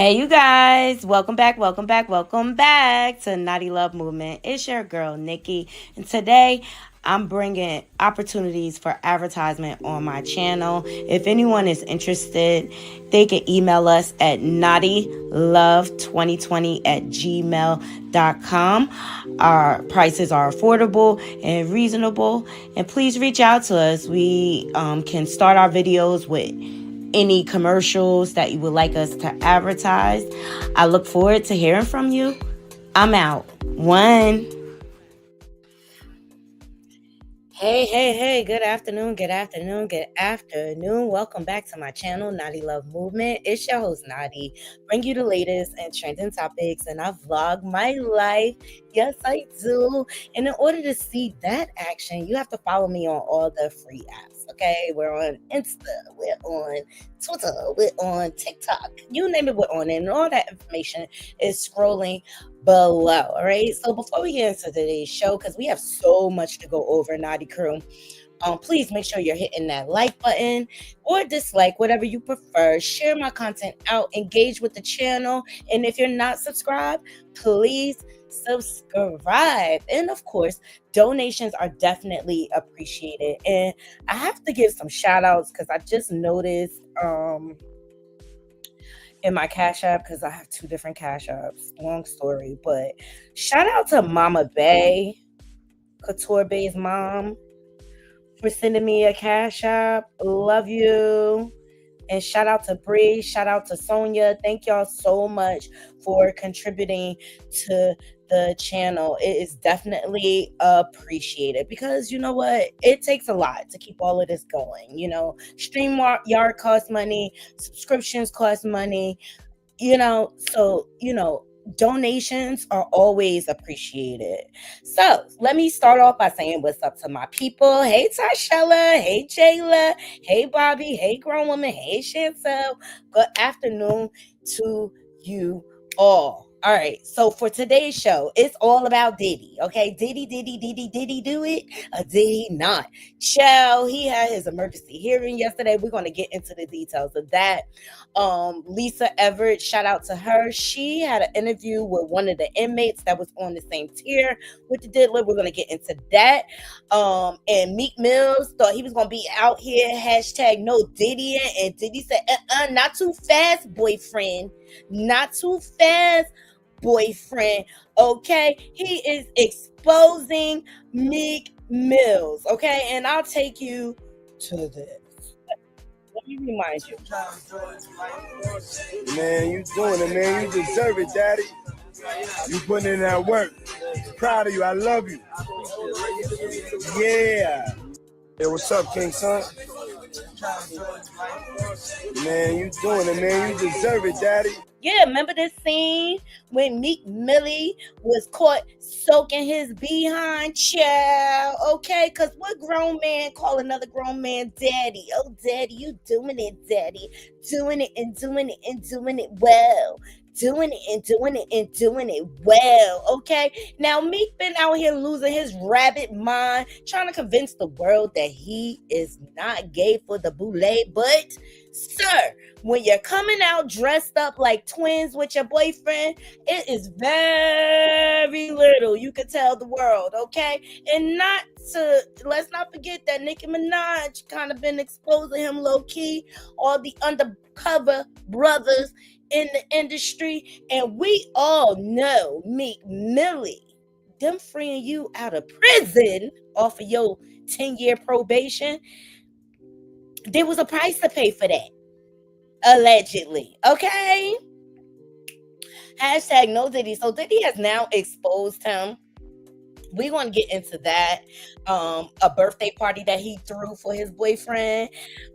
Hey, you guys, welcome back to Naughty Love Movement. It's your girl, Nikki, and today I'm bringing opportunities for advertisement on my channel. If anyone is interested, they can email us at naughtylove2020@gmail.com. Our prices are affordable and reasonable, and please reach out to us. We can start our videos with any commercials that you would like us to advertise. I look forward to hearing from you. I'm out. One. Hey. Good afternoon. Welcome back to my channel, Naughty Love Movement. It's your host, Naughty. Bring you the latest and trending topics, and I vlog my life. Yes, I do. And in order to see that action, you have to follow me on all the free apps, okay? We're on Insta, we're on Twitter, we're on TikTok. You name it, we're on it. And all that information is scrolling below. All right. So before we get into today's show, because we have so much to go over, Naughty Crew, please make sure you're hitting that like button or dislike, whatever you prefer. Share my content out, engage with the channel. And if you're not subscribed, please subscribe. And of course, donations are definitely appreciated. And I have to give some shout outs because I just noticed in my Cash App, because I have two different Cash Apps. Long story, but shout out to Mama Bay, Couture Bay's mom, for sending me a Cash App. Love you. And shout out to Bree. Shout out to Sonia. Thank y'all so much for contributing to the channel. It is definitely appreciated because you know what? It takes a lot to keep all of this going. StreamYard costs money, subscriptions cost money, so donations are always appreciated. So let me start off by saying what's up to my people. Hey Tashella, hey Jayla, hey Bobby, hey grown woman, hey Chantel. Good afternoon to you all. All right, so for today's show, it's all about Diddy, okay? Diddy do it, or did he not? He had his emergency hearing yesterday. We're going to get into the details of that. Lisa Everett, shout out to her. She had an interview with one of the inmates that was on the same tier with the diddler. We're going to get into that. And Meek Mills thought he was going to be out here, hashtag no Diddy, and Diddy said, not too fast, boyfriend. Not too fast, boyfriend. Okay, he is exposing Meek Mills. Okay, and I'll take you to this. Let me remind you. Man, you doing it, man. You deserve it, daddy. You putting in that work. Proud of you. I love you. Yeah. Hey, what's up, King Son? Man, you doing it, man. You deserve it, daddy. Yeah, remember this scene when Meek Millie was caught soaking his behind, child? Okay, because what grown man call another grown man daddy? Oh, daddy, you doing it, daddy. Doing it and doing it and doing it well. Doing it and doing it and doing it well. Okay, now Meek been out here losing his rabbit mind, trying to convince the world that he is not gay for the boule. But, sir, when you're coming out dressed up like twins with your boyfriend, it is very little you can tell the world, okay? And let's not forget that Nicki Minaj kind of been exposing him low-key, all the undercover brothers in the industry, and we all know Meek Millie, them freeing you out of prison off of your 10-year probation, there was a price to pay for that. Allegedly, okay? Hashtag no Diddy. So Diddy has now exposed him. We're going to get into that. A birthday party that he threw for his boyfriend.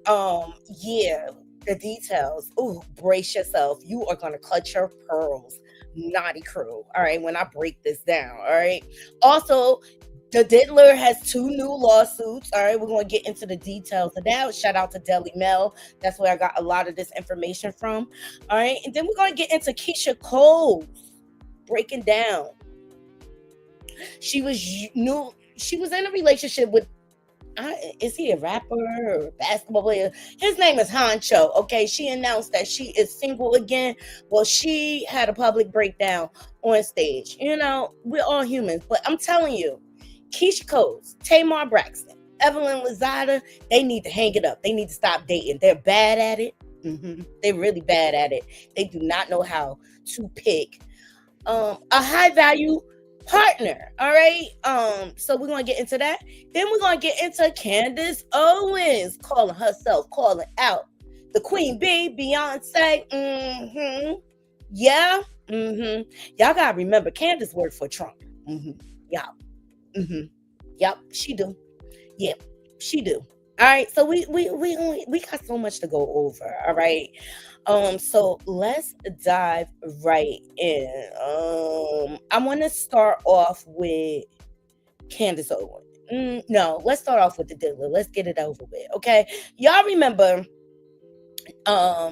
Yeah, the details. Ooh, brace yourself. You are going to clutch your pearls. Naughty Crew. All right, when I break this down. All right. Also, the diddler has two new lawsuits. All right, we're going to get into the details of that. Shout out to Deli Mel. That's where I got a lot of this information from. All right, and then we're going to get into Keisha Cole breaking down. She was in a relationship with Is he a rapper or a basketball player? His name is Honcho. Okay, she announced that she is single again. Well, she had a public breakdown on stage. You know, we're all humans, but I'm telling you, Keisha Coles, Tamar Braxton, Evelyn Lozada, they need to hang it up. They need to stop dating. They're bad at it. They're really bad at it. They do not know how to pick a high value partner. All right. So we're gonna get into that. Then we're gonna get into Candace Owens calling out the Queen Bee, Beyonce. Yeah. Y'all gotta remember Candace worked for Trump. Y'all. Yep, she do. Yep, she do. All right, so we got so much to go over. All right, so let's dive right in. I want to start off with Candace Owens. No, let's start off with the diddler. Let's get it over with. Okay, y'all remember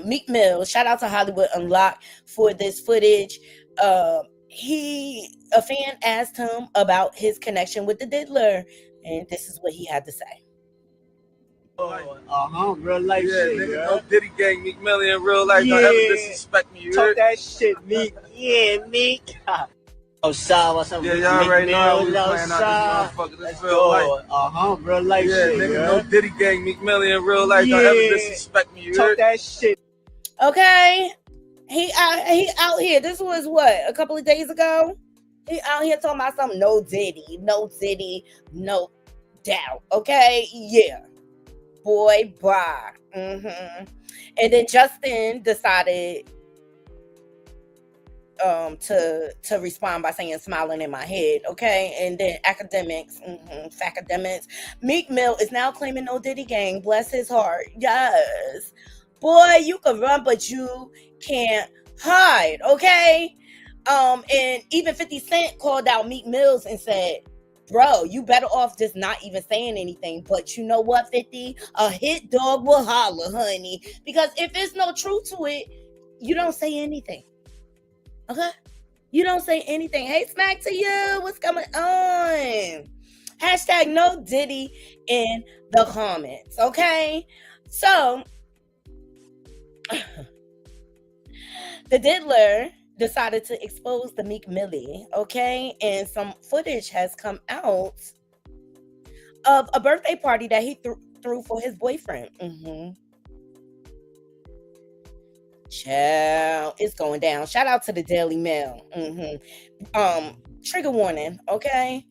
Meek Mill? Shout out to Hollywood Unlocked for this footage. A fan asked him about his connection with the diddler, and this is what he had to say. Real life shit, nigga, yeah. no Diddy gang, Meek Mill in real life. Don't ever disrespect me. You Talk heard? that shit, Meek. Yeah, Meek. Outside, what's up? Yeah, y'all already know how we playing out outside. this motherfucker. This Let's real go. life. Real life shit, nigga, yeah. no Diddy gang, Meek Mill in real life. Don't ever disrespect me. You Talk heard? that shit. Okay, he out here. This was what, a couple of days ago. He out here talking about something. No Diddy, no doubt. Okay, yeah, boy, bye. And then Justin decided to respond by saying smiling in my head. Okay, and then academics, facademics. Meek Mill is now claiming no Diddy gang. Bless his heart. Yes, boy, you can run, but you can't hide. Okay. And even 50 Cent called out Meek Mills and said, bro, you better off just not even saying anything. But you know what, 50? A hit dog will holler, honey. Because if there's no truth to it, you don't say anything. Okay? You don't say anything. Hey, Smack to you. What's going on? Hashtag no Diddy in the comments. Okay? So, the diddler decided to expose the Meek Millie, okay? And some footage has come out of a birthday party that he threw for his boyfriend. Child, it's going down. Shout out to the Daily Mail. Trigger warning, okay?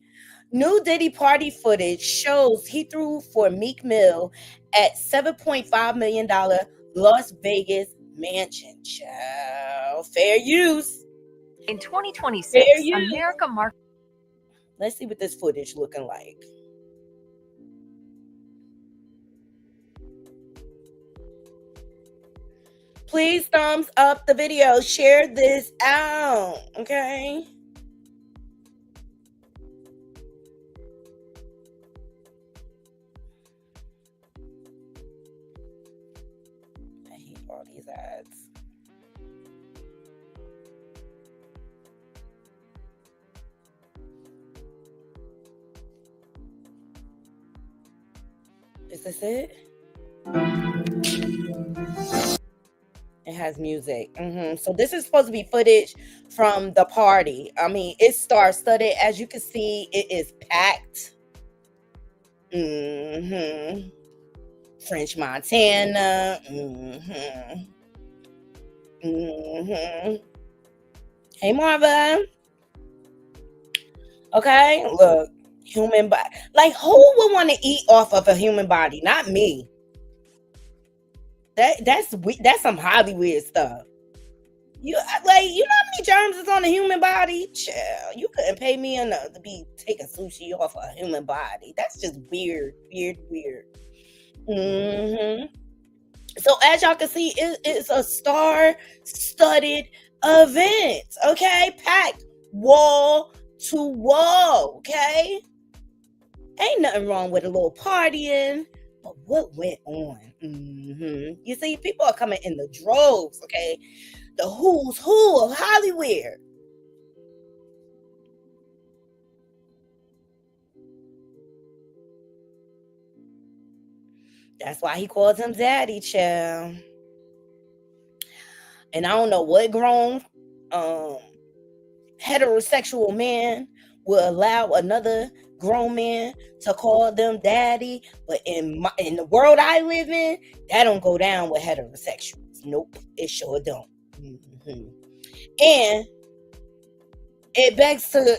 New Diddy party footage shows he threw for Meek Mill at $7.5 million Las Vegas mansion. Child, fair use. In 2026, America marked. Let's see what this footage looking like. Please thumbs up the video. Share this out. Okay. I hate all these ads. Is this it? It has music. So this is supposed to be footage from the party. I mean, it's star-studded. As you can see, it is packed. French Montana. Hey, Marva. Okay, look. Human body. Like, who would want to eat off of a human body? Not me. That's some Hollywood stuff. You know how many germs is on a human body? Child, you couldn't pay me enough to be taking sushi off a human body. That's just weird. So as y'all can see, it's a star-studded event. Okay, packed wall to wall. Okay, ain't nothing wrong with a little partying. But what went on? You see, people are coming in the droves, okay? The who's who of Hollywood. That's why he calls him daddy, child. And I don't know what grown heterosexual man will allow another grown man to call them daddy, but in the world I live in, that don't go down with heterosexuals. Nope, it sure don't. Mm-hmm. And it begs to,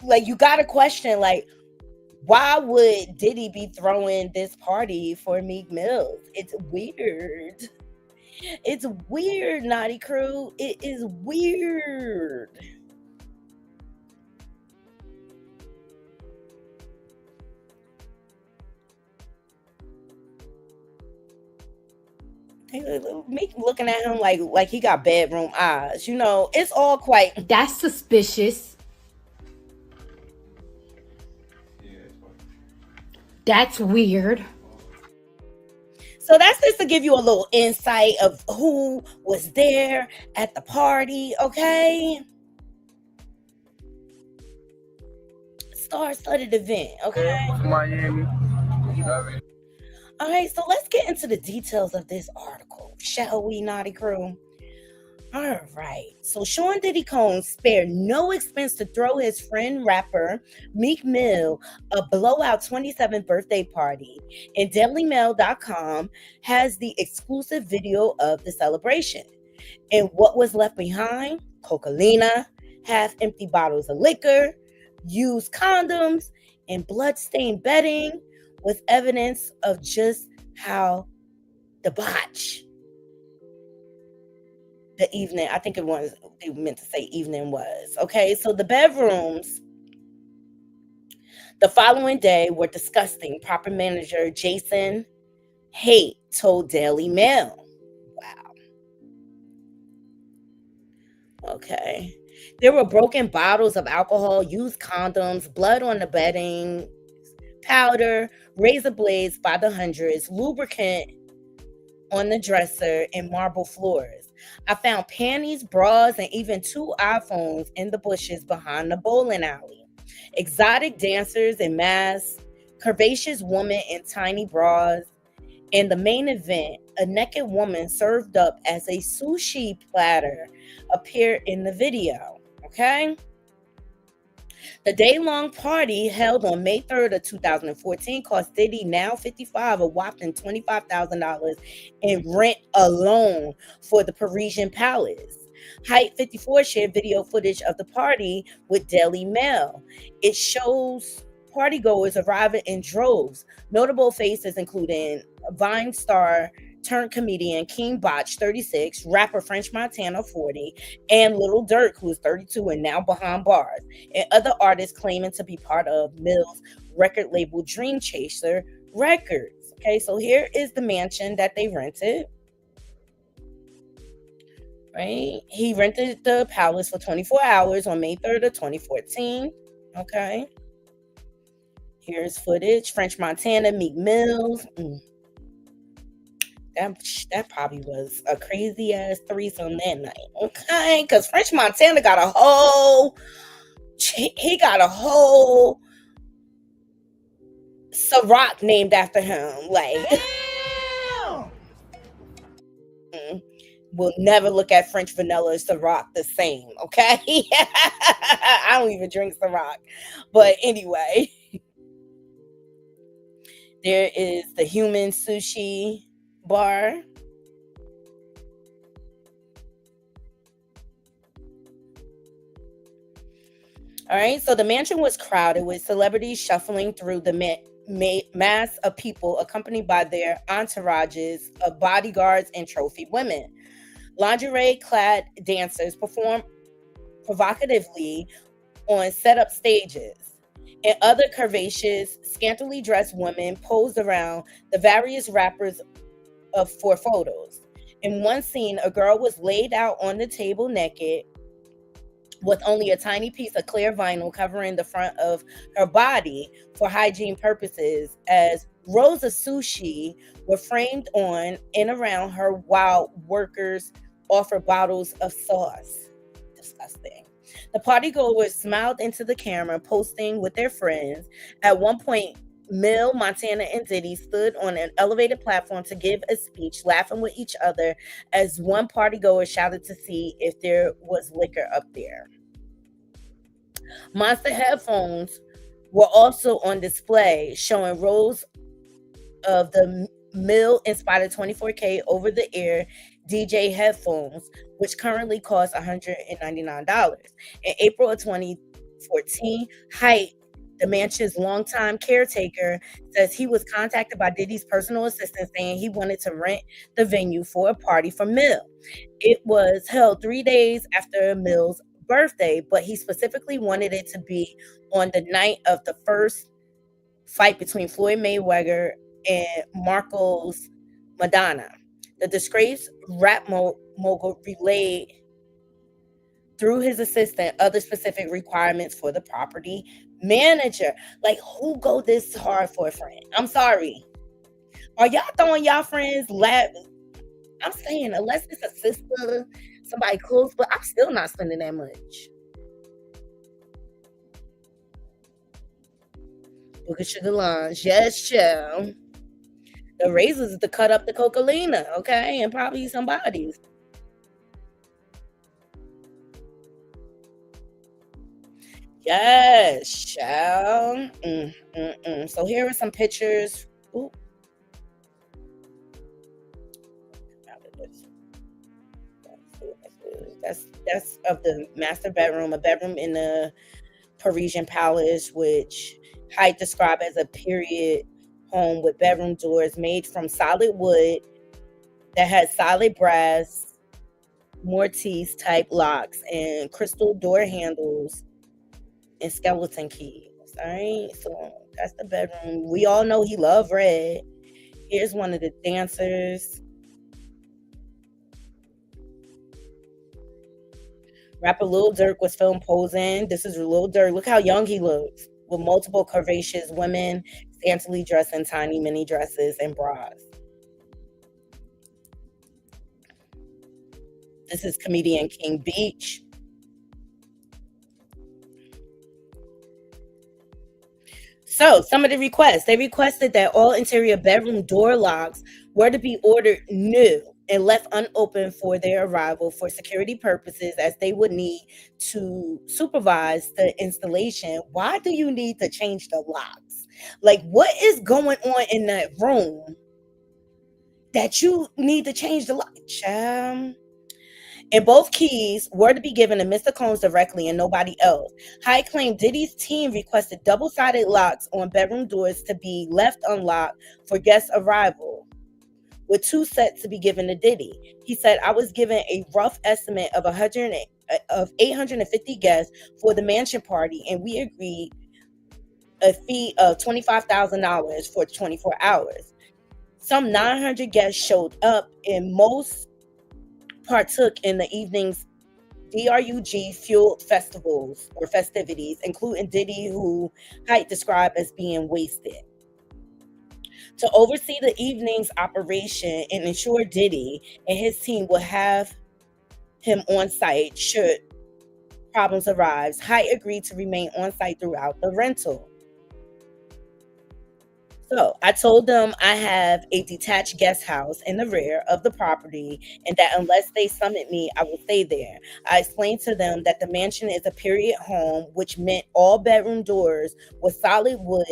like, you got to question, like, why would Diddy be throwing this party for Meek Mills? It's weird. It's weird, Naughty Crew. It is weird. Meek looking at him like he got bedroom eyes. You know, it's all quite. That's suspicious. That's weird. So that's just to give you a little insight of who was there at the party, okay? Star-studded event, okay? Miami. All right, so let's get into the details of this article, shall we, Naughty Crew? All right, so Sean Diddy Combs spared no expense to throw his friend rapper Meek Mill a blowout 27th birthday party, and DailyMail.com has the exclusive video of the celebration. And what was left behind? Coca-Cola, half-empty bottles of liquor, used condoms, and blood-stained bedding was evidence of just how debauched the evening, I think they meant to say evening was. Okay, so the bedrooms the following day were disgusting. Proper manager Jason Haight told Daily Mail. Wow. Okay. There were broken bottles of alcohol, used condoms, blood on the bedding, powder, razor blades by the hundreds, lubricant on the dresser, and marble floors. I found panties, bras, and even 2 iPhones in the bushes behind the bowling alley. Exotic dancers in masks, curvaceous women in tiny bras, and the main event, a naked woman served up as a sushi platter, appeared in the video. Okay? The day-long party held on May 3rd of 2014 cost Diddy, now 55, a whopping $25,000 in rent alone for the Parisian Palace. Height 54 shared video footage of the party with Daily Mail. It shows partygoers arriving in droves. Notable faces including Vine star turned comedian King Botch, 36, rapper French Montana, 40, and Lil Durk, who is 32 and now behind bars, and other artists claiming to be part of Mill's record label Dream Chaser Records. Okay, so here is the mansion that they rented. Right? He rented the palace for 24 hours on May 3rd of 2014. Okay. Here's footage. French Montana, Meek Mills. That probably was a crazy ass threesome that night. Okay. Because French Montana got a whole Ciroc named after him. Like, will never look at French vanilla Ciroc the same, okay? I don't even drink Ciroc. But anyway, there is the human sushi bar. All right, so the mansion was crowded with celebrities shuffling through the mass of people accompanied by their entourages of bodyguards and trophy women. Lingerie-clad dancers performed provocatively on set-up stages, and other curvaceous, scantily dressed women posed around the various rappers for photos. In one scene, a girl was laid out on the table naked with only a tiny piece of clear vinyl covering the front of her body for hygiene purposes, as rows of sushi were framed on and around her while workers offered bottles of sauce. Disgusting. The partygoers smiled into the camera, posting with their friends. At one point, Mill, Montana, and Diddy stood on an elevated platform to give a speech, laughing with each other as one partygoer shouted to see if there was liquor up there. Monster headphones were also on display, showing rows of the Mill inspired 24K over the air DJ headphones, which currently cost $199. In April of 2014, Height, the mansion's longtime caretaker, says he was contacted by Diddy's personal assistant saying he wanted to rent the venue for a party for Mill. It was held 3 days after Mill's birthday, but he specifically wanted it to be on the night of the first fight between Floyd Mayweather and Marcos Madonna. The disgraced rap mogul relayed through his assistant other specific requirements for the property manager. Like, who go this hard for a friend? I'm sorry. Are y'all throwing y'all friends lap? I'm saying, unless it's a sister, somebody close, but I'm still not spending that much. Look at Sugar Lunch. Yes, chill. The razors to cut up the cocaina, okay? And probably some bodies. Yes, child. So here are some pictures. Ooh. That's of the master bedroom, a bedroom in the Parisian palace, which Height described as a period home with bedroom doors made from solid wood that had solid brass mortise type locks and crystal door handles and skeleton keys. All right, so that's the bedroom. We all know he loved red. Here's one of the dancers. Rapper Lil Durk was filmed posing. This is Lil Durk. Look how young he looks, with multiple curvaceous women scantily dressed in tiny mini dresses and bras. This is comedian King Beach. So, some of the requests. They requested that all interior bedroom door locks were to be ordered new and left unopened for their arrival for security purposes, as they would need to supervise the installation. Why do you need to change the locks? Like, what is going on in that room that you need to change the lock? And both keys were to be given to Mr. Combs directly and nobody else. Hyde claimed Diddy's team requested double-sided locks on bedroom doors to be left unlocked for guest arrival, with 2 sets to be given to Diddy. He said, I was given a rough estimate of 850 guests for the mansion party, and we agreed a fee of $25,000 for 24 hours. Some 900 guests showed up, and most partook in the evening's DRUG-fueled festivals or festivities, including Diddy, who Height described as being wasted. To oversee the evening's operation and ensure Diddy and his team will have him on site should problems arise, Height agreed to remain on site throughout the rental. So I told them I have a detached guest house in the rear of the property and that unless they summon me, I will stay there. I explained to them that the mansion is a period home, which meant all bedroom doors were solid wood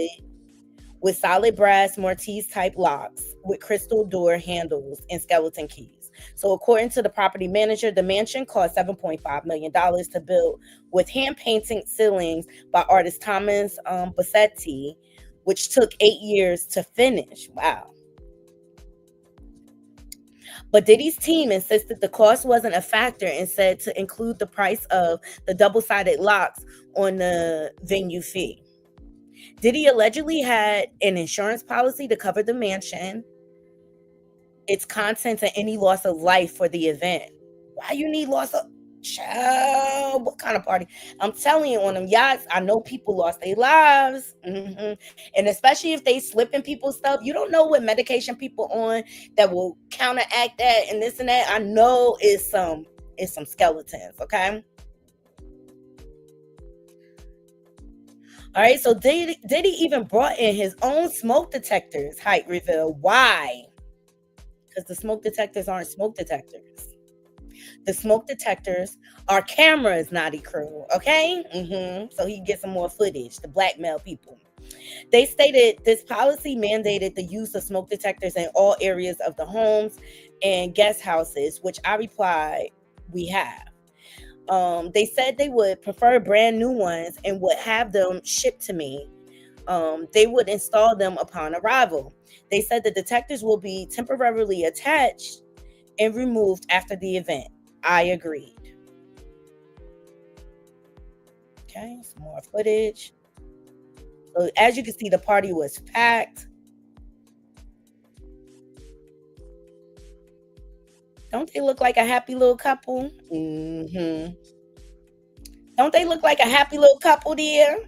with solid brass mortise type locks with crystal door handles and skeleton keys. So according to the property manager, the mansion cost $7.5 million to build, with hand painting ceilings by artist Thomas Bassetti, which took 8 years to finish. Wow. But Diddy's team insisted the cost wasn't a factor and said to include the price of the double-sided locks on the venue fee. Diddy allegedly had an insurance policy to cover the mansion, its contents, and any loss of life for the event. Why you need loss of... Child, what kind of party? I'm telling you, on them yachts, I know people lost their lives. And especially if they slipping people's stuff, you don't know what medication people on that will counteract that and this and that. I know it's some skeletons, okay? All right, so Diddy even brought in his own smoke detectors, Height reveal. Why? Because the smoke detectors aren't smoke detectors. The smoke detectors are cameras, Naughty Crew, okay? So he can get some more footage to blackmail people. They stated this policy mandated the use of smoke detectors in all areas of the homes and guest houses, which I replied, we have. They said they would prefer brand new ones and would have them shipped to me. They would install them upon arrival. They said the detectors will be temporarily attached and removed after the event. I agreed. Okay, some more footage. So as you can see, the party was packed. Don't they look like a happy little couple? Don't they look like a happy little couple there?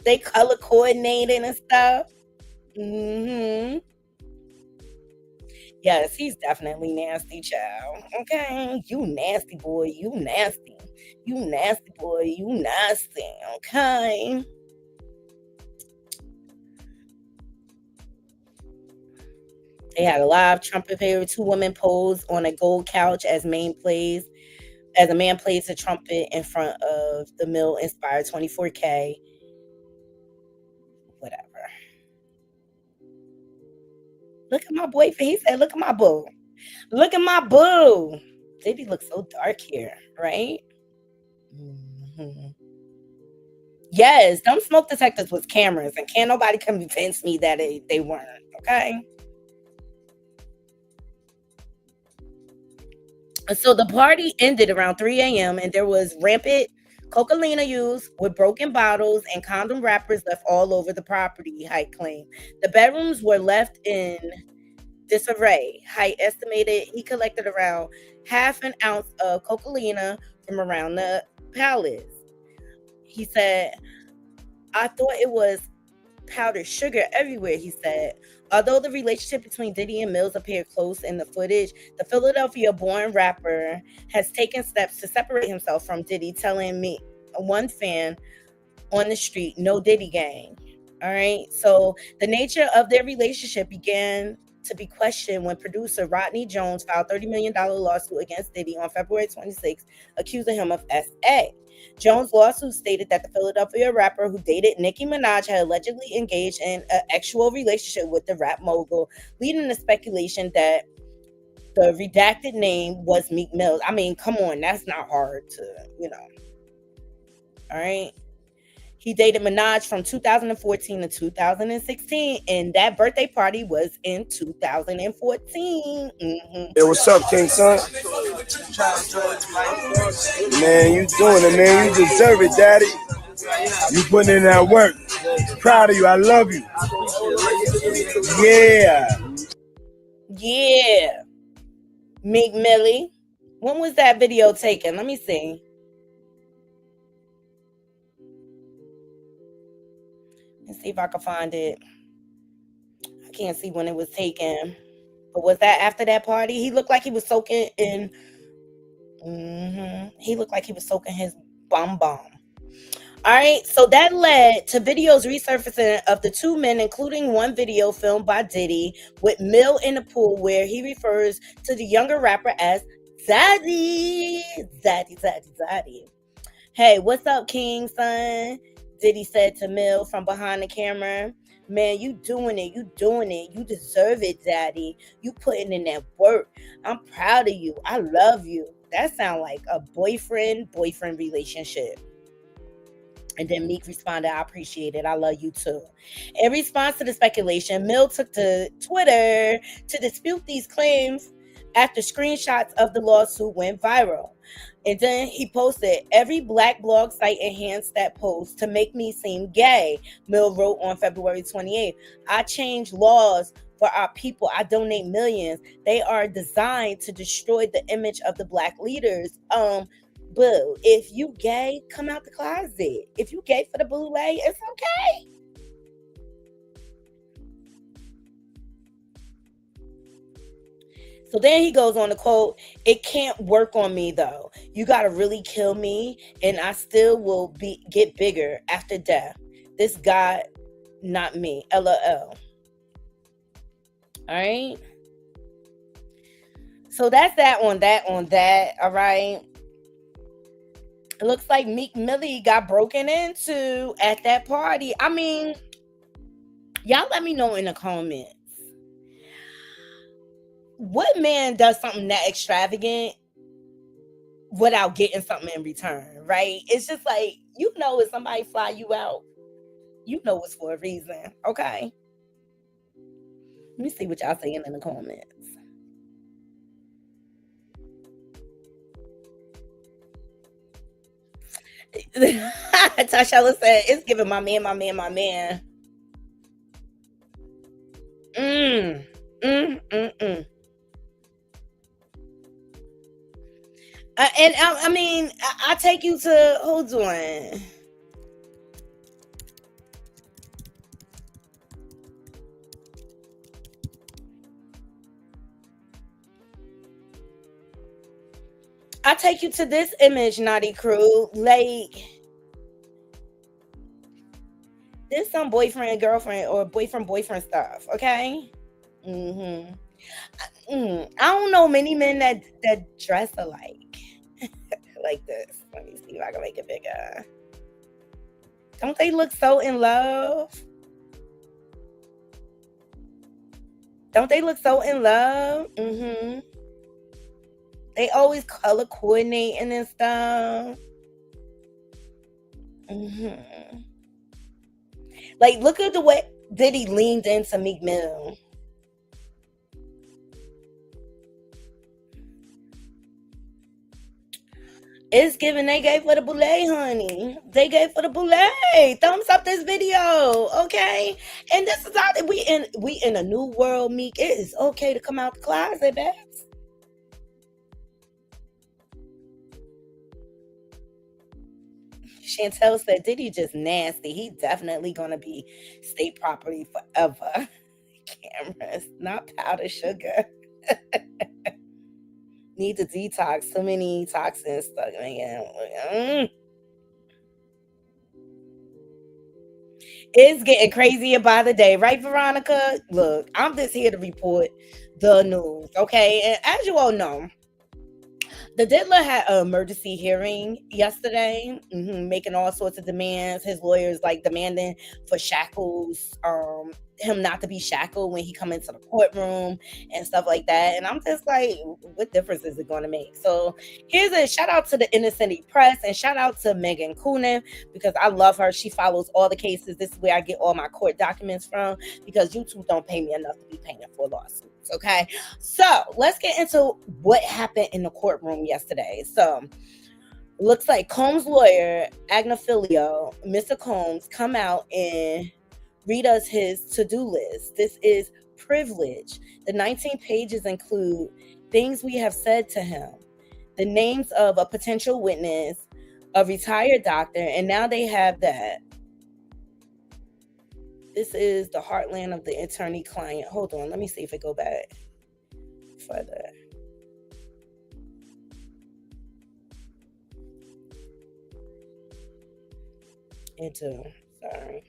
They color coordinated and stuff. Yes, he's definitely nasty, child. Okay, you nasty boy, you nasty. You nasty boy, you nasty. Okay. They had a live trumpet player. Two women posed on a gold couch as a man plays a trumpet in front of the Mill inspired 24K. Whatever. Look at my boyfriend. He said, look at my boo. Look at my boo. Diddy looks so dark here, right? Yes, them smoke detectors was cameras, and can't nobody convince me that they weren't, okay? So the party ended around 3 a.m. and there was rampant cocaine use with broken bottles and condom wrappers left all over the property, Height claimed. The bedrooms were left in disarray. Height estimated he collected around half an ounce of cocaine from around the palace. He said, I thought it was powdered sugar everywhere, he said. Although the relationship between Diddy and Mills appeared close in the footage, the Philadelphia-born rapper has taken steps to separate himself from Diddy, telling me one fan on the street, no Diddy gang. All right. So the nature of their relationship began to be questioned when producer Rodney Jones filed $30 million lawsuit against Diddy on February 26, accusing him of SA. Jones' lawsuit stated that the Philadelphia rapper who dated Nicki Minaj had allegedly engaged in an actual relationship with the rap mogul, leading to speculation that the redacted name was Meek Mills. I mean, come on, that's not hard to, All right. He dated Minaj from 2014 to 2016, and that birthday party was in 2014. Hey, what's up, King Son? Man, you doing it, man. You deserve it, Daddy. You putting in that work. Proud of you. I love you. Yeah. Yeah. Meek Millie. When was that video taken? Let me see. Let's see if I can find it. I can't see when it was taken. But was that after that party? He looked like he was soaking in. He looked like he was soaking his bum. All right, so that led to videos resurfacing of the two men, including one video filmed by Diddy with Mill in the pool, where he refers to the younger rapper as Zaddy. Zaddy. Hey, what's up, King Son? Diddy said to Mill from behind the camera. Man, you doing it. You deserve it, Daddy. You putting in that work. I'm proud of you. I love you. That sounds like a boyfriend relationship. And then Meek responded, I appreciate it. I love you too. In response to the speculation, Mill took to Twitter to dispute these claims after screenshots of the lawsuit went viral. And then he posted, every black blog site enhanced that post to make me seem gay, Mill wrote on February 28th. I change laws for our people. I donate millions. They are designed to destroy the image of the black leaders. Boo, if you gay, come out the closet. If you gay for the boule, it's okay. So then he goes on to quote, it can't work on me though. You got to really kill me and I still will get bigger after death. This God, not me. LOL. All right. So that's that on that. All right. It looks like Meek Millie got broken into at that party. I mean, y'all let me know in the comments. What man does something that extravagant without getting something in return, right? It's just like, if somebody fly you out, it's for a reason, okay? Let me see what y'all saying in the comments. Tasha said, it's giving my man. And I mean, I take you to, hold on. I take you to this image, Naughty Crew. Like, this some boyfriend, girlfriend, or boyfriend stuff, okay? I don't know many men that dress alike. Like this. Let me see if I can make it bigger. Don't they look so in love? They always color coordinating and stuff. Like, look at the way Diddy leaned into Meek Mill. It's giving they gave for the boulet, honey. They gave for the boulet. Thumbs up this video, okay? And this is how we in a new world, Meek. It is okay to come out the closet, babes. Chantel said, Diddy just nasty. He definitely gonna be state property forever. Cameras, not powder sugar. Need to detox. So many toxins stuck in. It's getting crazier by the day, right, Veronica? Look, I'm just here to report the news, okay? And as you all know, the Diddler had an emergency hearing yesterday, making all sorts of demands. His lawyers like demanding for shackles, him not to be shackled when he come into the courtroom and stuff like that. And I'm just like, what difference is it going to make? So here's a shout out to the Inner City Press and shout out to Megan Coonan, because I love her. She follows all the cases. This is where I get all my court documents from, because YouTube don't pay me enough to be paying for lawsuits. Okay, so let's get into what happened in the courtroom yesterday. So looks like Combs' lawyer, Agnafilio, Mr. Combs, come out and read us his to-do list. This is privilege. The 19 pages include things we have said to him, the names of a potential witness, a retired doctor, and now they have that. This is the heartland of the attorney-client. Hold on, let me see if it go back further. Into, sorry.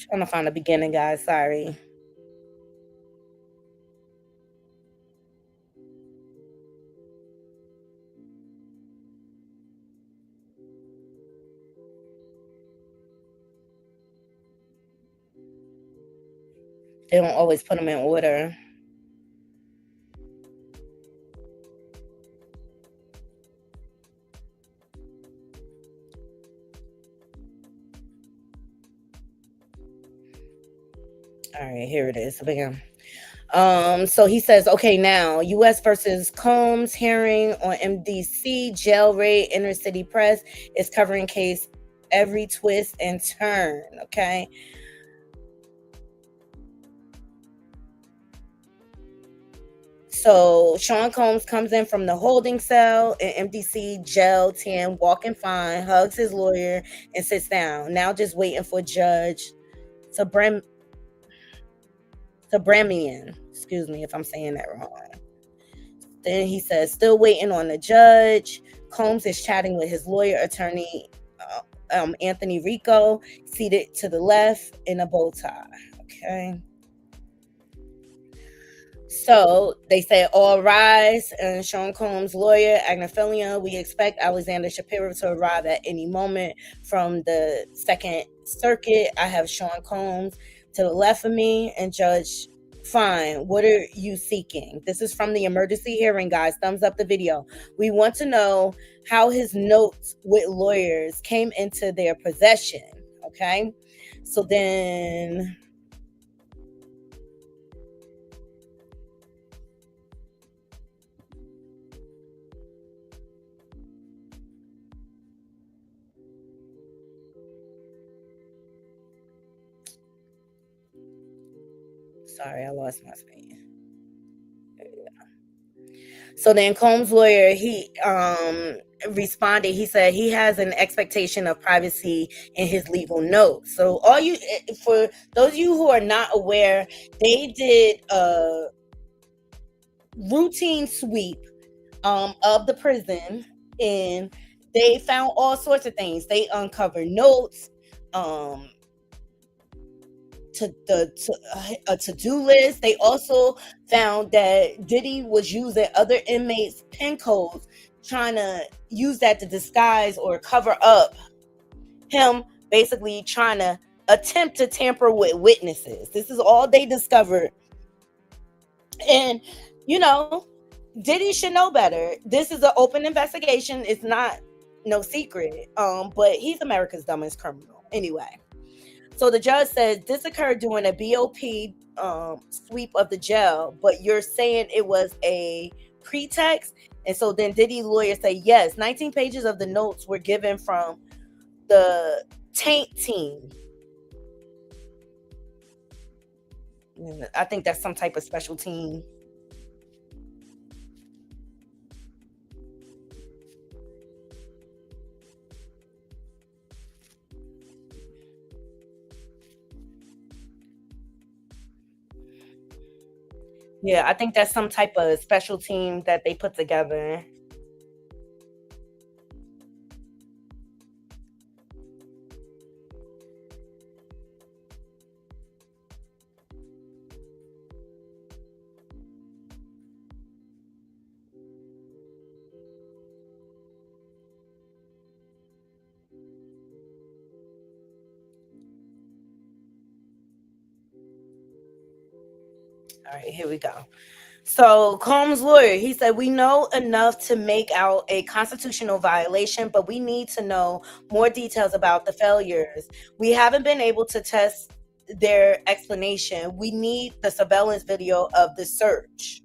Trying to find the beginning, guys. Sorry. They don't always put them in order. All right, here it is. Bam. So he says, okay, now U.S. versus Combs hearing on MDC jail raid. Inner City Press is covering case every twist and turn. Okay. So Sean Combs comes in from the holding cell in MDC jail 10, walking fine, hugs his lawyer, and sits down. Now just waiting for Judge Sabramian. Excuse me if I'm saying that wrong. Then he says, still waiting on the judge. Combs is chatting with his lawyer, attorney Anthony Rico, seated to the left in a bow tie. Okay. So they say, all rise. And Sean Combs' lawyer, Agnefilia, we expect Alexander Shapiro to arrive at any moment from the Second Circuit. I have Sean Combs to the left of me and Judge. Fine. What are you seeking? This is from the emergency hearing, guys. Thumbs up the video. We want to know how his notes with lawyers came into their possession. Okay. So then. Sorry, I lost my screen. There we go. So then Combs' lawyer, he responded. He said he has an expectation of privacy in his legal notes. So for those of you who are not aware, they did a routine sweep of the prison, and they found all sorts of things. They uncovered notes, a to-do list. They also found that Diddy was using other inmates' PIN codes, trying to use that to disguise or cover up him, basically trying to attempt to tamper with witnesses. This is all they discovered. And, Diddy should know better. This is an open investigation. It's not no secret. But he's America's dumbest criminal. Anyway. So the judge says this occurred during a BOP sweep of the jail, but you're saying it was a pretext? And so then Diddy's lawyer say, yes, 19 pages of the notes were given from the taint team. I think that's some type of special team. Yeah, I think that's some type of special team that they put together. All right, here we go. So Combs' lawyer, he said, we know enough to make out a constitutional violation, but we need to know more details about the failures. We haven't been able to test their explanation. We need the surveillance video of the search.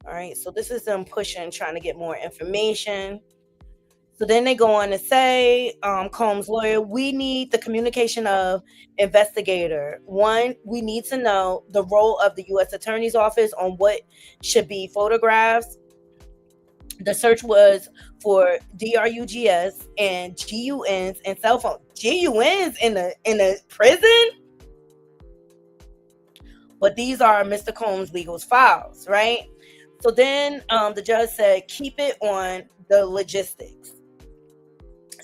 All right, so this is them pushing, trying to get more information. So then they go on to say, Combs' lawyer, we need the communication of investigator. One, we need to know the role of the U.S. Attorney's Office on what should be photographs. The search was for DRUGS and GUNs and cell phone. GUNs in a prison? But these are Mr. Combs' legal files, right? So then the judge said, keep it on the logistics.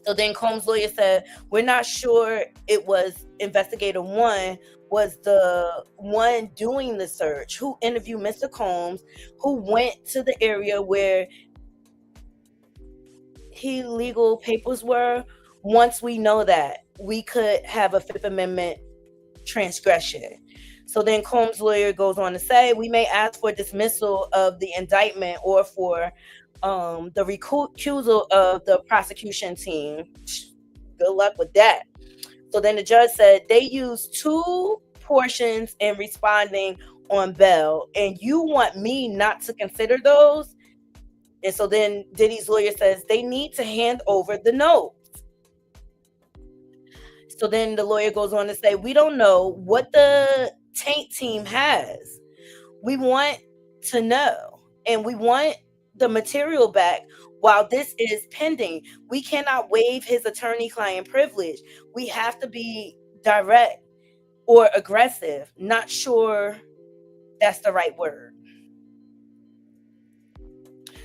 So then Combs' lawyer said, we're not sure it was investigator one was the one doing the search, who interviewed Mr. Combs, who went to the area where his legal papers were. Once we know that, we could have a Fifth Amendment transgression. So then Combs' lawyer goes on to say, we may ask for dismissal of the indictment or for the recusal of the prosecution team. Good luck with that. So then the judge said they used 2 portions in responding on bail, and you want me not to consider those? And so then Diddy's lawyer says they need to hand over the notes. So then the lawyer goes on to say, we don't know what the taint team has. We want to know. and we want the material back while this is pending. We cannot waive his attorney-client privilege. We have to be direct or aggressive. Not sure that's the right word.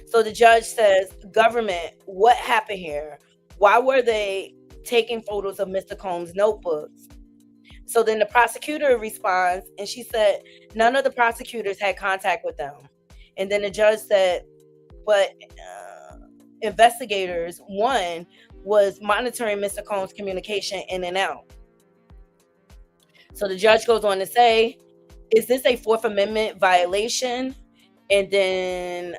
So the judge says, government, what happened here? Why were they taking photos of Mr. Combs' notebooks? So then the prosecutor responds, and she said none of the prosecutors had contact with them. And then the judge said, but investigators, one, was monitoring Mr. Combs' communication in and out. So the judge goes on to say, is this a Fourth Amendment violation? And then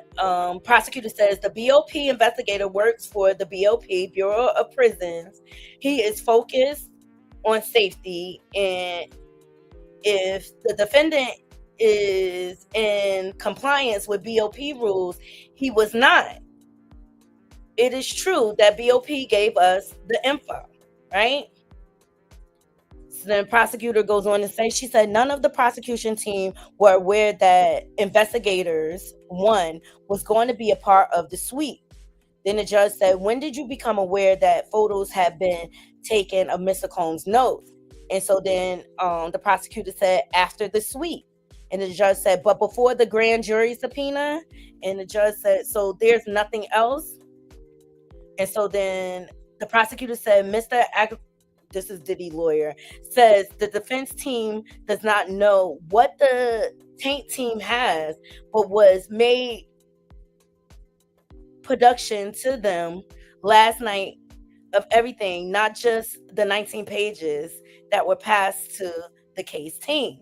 prosecutor says the BOP investigator works for the BOP, Bureau of Prisons. He is focused on safety, and if the defendant is in compliance with BOP rules, he was not. It is true that BOP gave us the info, right? So then prosecutor goes on to say, she said none of the prosecution team were aware that investigators, one, was going to be a part of the sweep. Then the judge said, when did you become aware that photos had been taken of Mr. Combs' notes? And so then the prosecutor said, after the sweep. And the judge said, but before the grand jury subpoena? And the judge said, so there's nothing else? And so then the prosecutor said, this is Diddy lawyer, says the defense team does not know what the taint team has, but was made production to them last night of everything, not just the 19 pages that were passed to the case team.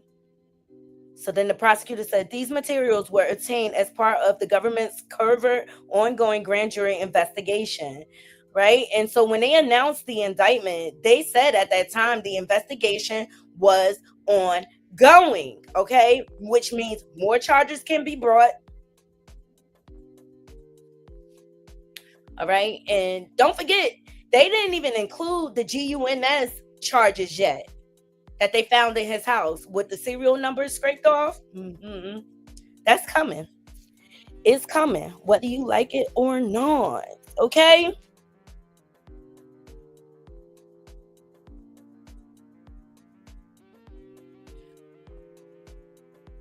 So then the prosecutor said these materials were obtained as part of the government's covert ongoing grand jury investigation, right? And so when they announced the indictment, they said at that time the investigation was ongoing, okay? Which means more charges can be brought. All right. And don't forget, they didn't even include the GUNS charges yet that they found in his house with the serial numbers scraped off. Mm-hmm. That's coming. It's coming, whether you like it or not. Okay.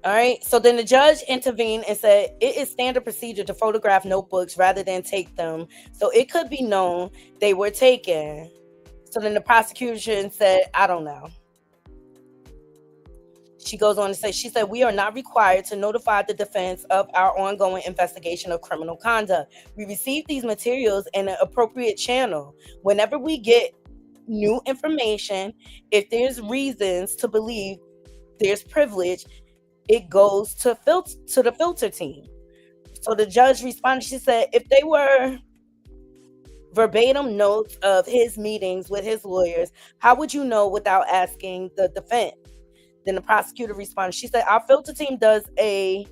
All right. So then the judge intervened and said it is standard procedure to photograph notebooks rather than take them. So it could be known they were taken. So then the prosecution said, I don't know. She goes on to say, she said, we are not required to notify the defense of our ongoing investigation of criminal conduct. We receive these materials in an appropriate channel. Whenever we get new information, if there's reasons to believe there's privilege, it goes to the filter team. So the judge responded, she said, if they were verbatim notes of his meetings with his lawyers, how would you know without asking the defense? Then the prosecutor responded. She said, our filter team does a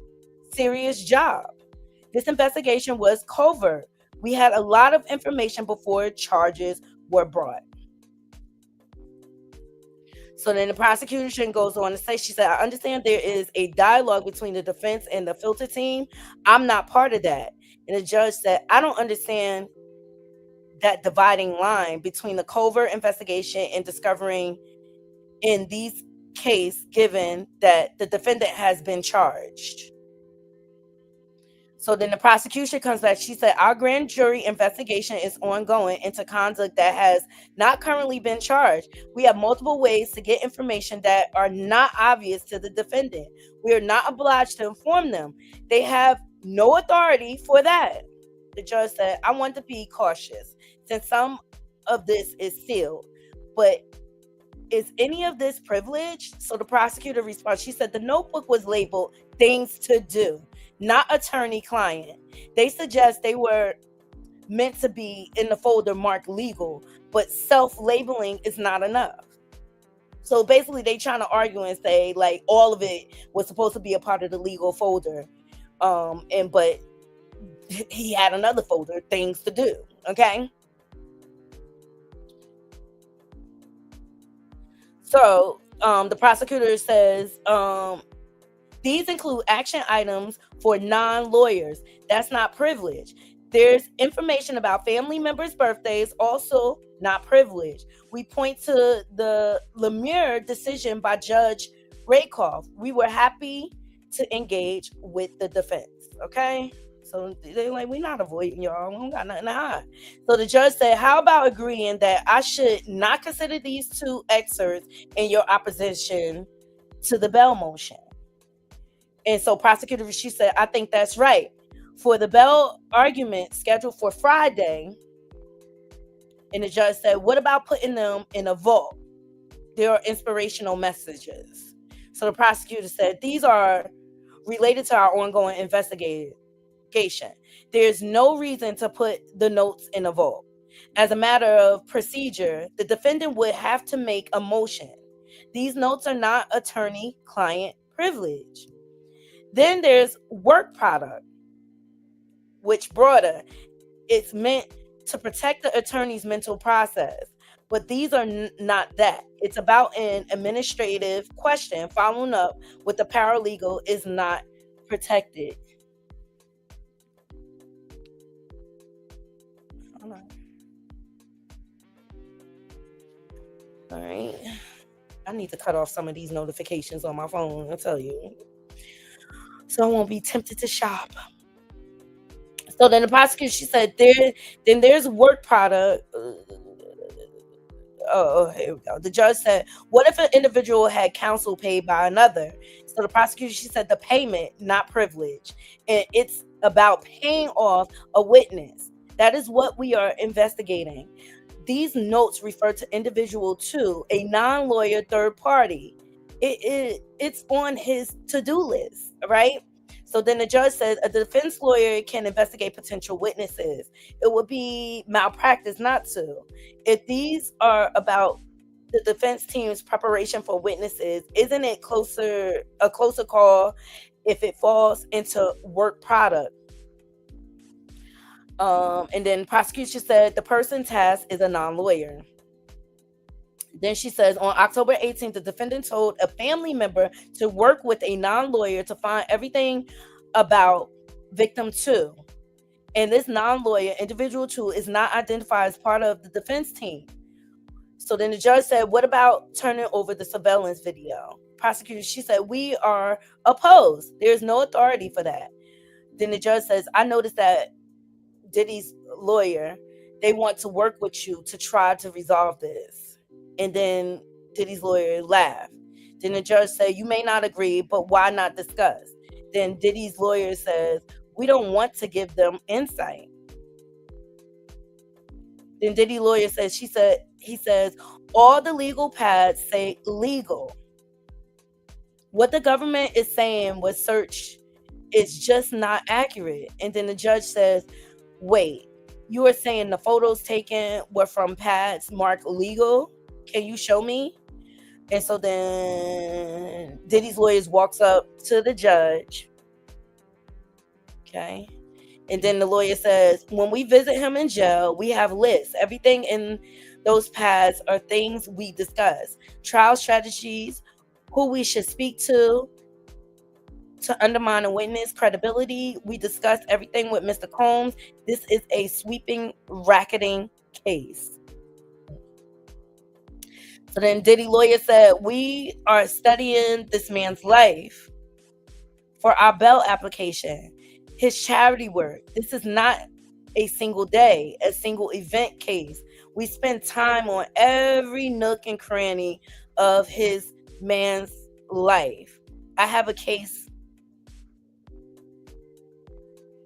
serious job. This investigation was covert. We had a lot of information before charges were brought. So then the prosecution goes on to say, she said, I understand there is a dialogue between the defense and the filter team. I'm not part of that. And the judge said, I don't understand that dividing line between the covert investigation and discovering in these case, given that the defendant has been charged. So then the prosecution comes back. She said, our grand jury investigation is ongoing into conduct that has not currently been charged. We have multiple ways to get information that are not obvious to the defendant. We are not obliged to inform them. They have no authority for that. The judge said, I want to be cautious since some of this is sealed, but is any of this privileged? So the prosecutor responds, she said the notebook was labeled things to do, not attorney-client. They suggest they were meant to be in the folder marked legal, but self-labeling is not enough. So basically they trying to argue and say like all of it was supposed to be a part of the legal folder. But he had another folder, things to do. Okay. So the prosecutor says These include action items for non-lawyers. That's not privilege. There's information about family members' birthdays, also not privilege. We point to the Lemire decision by Judge Rakoff. We were happy to engage with the defense. Okay? So they're like, we're not avoiding y'all. We don't got nothing to hide. So the judge said, how about agreeing that I should not consider these two excerpts in your opposition to the bail motion? And so prosecutor, she said, I think that's right. For the bail argument scheduled for Friday, and the judge said, what about putting them in a vault? There are inspirational messages. So the prosecutor said, these are related to our ongoing investigation. There's no reason to put the notes in a vault. As a matter of procedure, the defendant would have to make a motion. These notes are not attorney-client privilege. Then there's work product, which broader. It's meant to protect the attorney's mental process. But these are not that. It's about an administrative question. Following up with the paralegal is not protected. All right. I need to cut off some of these notifications on my phone, I'll tell you. So I won't be tempted to shop. So then the prosecutor, she said, there's work product. Here we go. The judge said, what if an individual had counsel paid by another? So the prosecutor, she said, the payment, not privilege. And it's about paying off a witness. That is what we are investigating. These notes refer to individual to a non-lawyer third party. It's on his to-do list, right? So then the judge said a defense lawyer can investigate potential witnesses. It would be malpractice not to. If these are about the defense team's preparation for witnesses, isn't it a closer call if it falls into work product? And then prosecution said the person tasked is a non-lawyer. Then she says, on October 18th, the defendant told a family member to work with a non-lawyer to find everything about victim 2. And this non-lawyer, individual 2, is not identified as part of the defense team. So then the judge said, what about turning over the surveillance video? Prosecutor, she said, we are opposed. There's no authority for that. Then the judge says, I noticed that Diddy's lawyer, they want to work with you to try to resolve this. And then Diddy's lawyer laughed. Then the judge said, you may not agree, but why not discuss? Then Diddy's lawyer says, we don't want to give them insight. Then Diddy's lawyer says, he says, all the legal pads say legal. What the government is saying was search is just not accurate. And then the judge says, wait, you are saying the photos taken were from pads marked legal? Can you show me? And so then Diddy's lawyers walks up to the judge. Okay. And then the lawyer says, when we visit him in jail, we have lists. Everything in those pads are things we discuss. Trial strategies, who we should speak to undermine a witness credibility. We discussed everything with Mr. Combs. This is a sweeping racketing case. So then Diddy lawyer said, we are studying this man's life for our bail application, his charity work. This is not a single day, a single event case. We spend time on every nook and cranny of his man's life. I have a case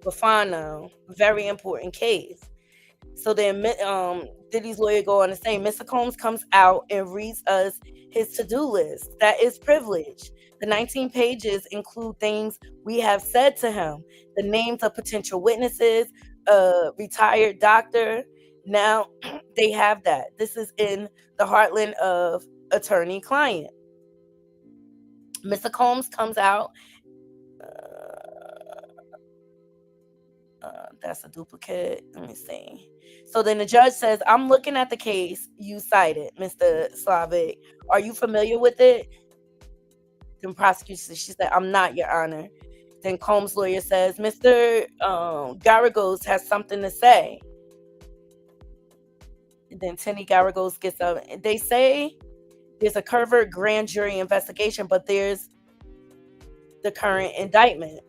Bafano, very important case. So then Diddy's lawyer go on to say, Mr. Combs comes out and reads us his to-do list. That is privilege. The 19 pages include things we have said to him, the names of potential witnesses, a retired doctor. Now they have that. This is in the heartland of attorney-client. Mr. Combs comes out. That's a duplicate. Let me see. So then the judge says, I'm looking at the case you cited, Mr. Slavic. Are you familiar with it? Then prosecutor, she said, I'm not, Your Honor. Then Combs' lawyer says, Mr. Garagos has something to say. And then Tenny Garagos gets up. They say there's a covert grand jury investigation, but there's the current indictment.